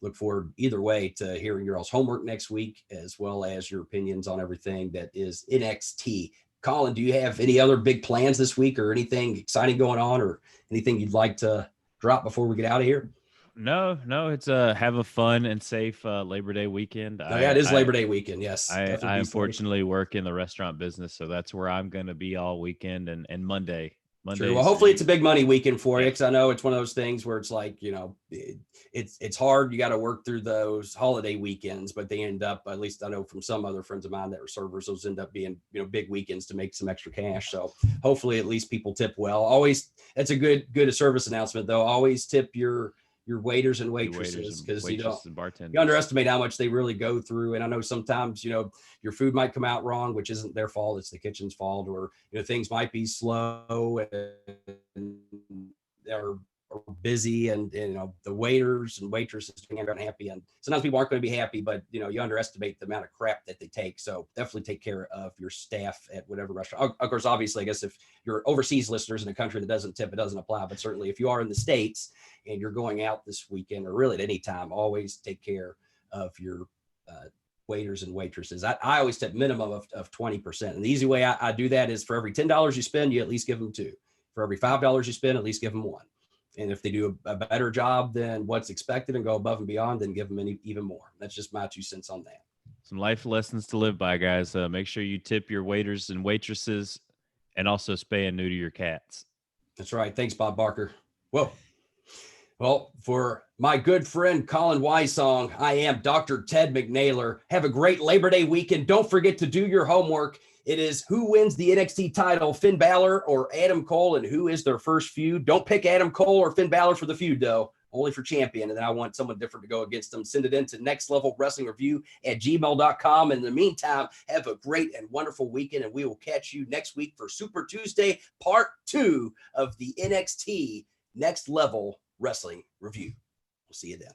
look forward either way to hearing your all's homework next week, as well as your opinions on everything that is NXT. Colin, do you have any other big plans this week, or anything exciting going on, or anything you'd like to drop before we get out of here? No, it's have a fun and safe Labor Day weekend. It is Labor Day weekend. Yes. I unfortunately work in the restaurant business, so that's where I'm going to be all weekend and Monday. Sure. Well, hopefully it's a big money weekend for you, because I know it's one of those things where it's like, it's hard. You got to work through those holiday weekends, but they end up, at least I know from some other friends of mine that are servers, those end up being, big weekends to make some extra cash. So hopefully at least people tip well. Always, that's a good service announcement though. Always tip your waiters and waitresses, because you underestimate how much they really go through. And I know sometimes, your food might come out wrong, which isn't their fault. It's the kitchen's fault, or, things might be slow and they're busy, and, the waiters and waitresses aren't happy. And sometimes people aren't going to be happy, but, you underestimate the amount of crap that they take. So definitely take care of your staff at whatever restaurant. Of course, obviously, I guess if you're overseas listeners in a country that doesn't tip, it doesn't apply. But certainly if you are in the States and you're going out this weekend, or really at any time, always take care of your waiters and waitresses. I always tip minimum of 20%. And the easy way I do that is for every $10 you spend, you at least give them $2. For every $5 you spend, at least give them $1. And if they do a better job than what's expected and go above and beyond, then give them even more. That's just my 2 cents on that. Some life lessons to live by, guys. Make sure you tip your waiters and waitresses, and also spay and neuter your cats. That's right. Thanks, Bob Barker. Whoa. Well, for my good friend Colin Wysong, I am Dr. Ted McNaler. Have a great Labor Day weekend. Don't forget to do your homework. It is who wins the NXT title, Finn Balor or Adam Cole, and who is their first feud. Don't pick Adam Cole or Finn Balor for the feud, though. only for champion, and then I want someone different to go against them. Send it in to nextlevelwrestlingreview@gmail.com. In the meantime, have a great and wonderful weekend, and we will catch you next week for Super Tuesday, part 2 of the NXT Next Level Wrestling Review. We'll see you then.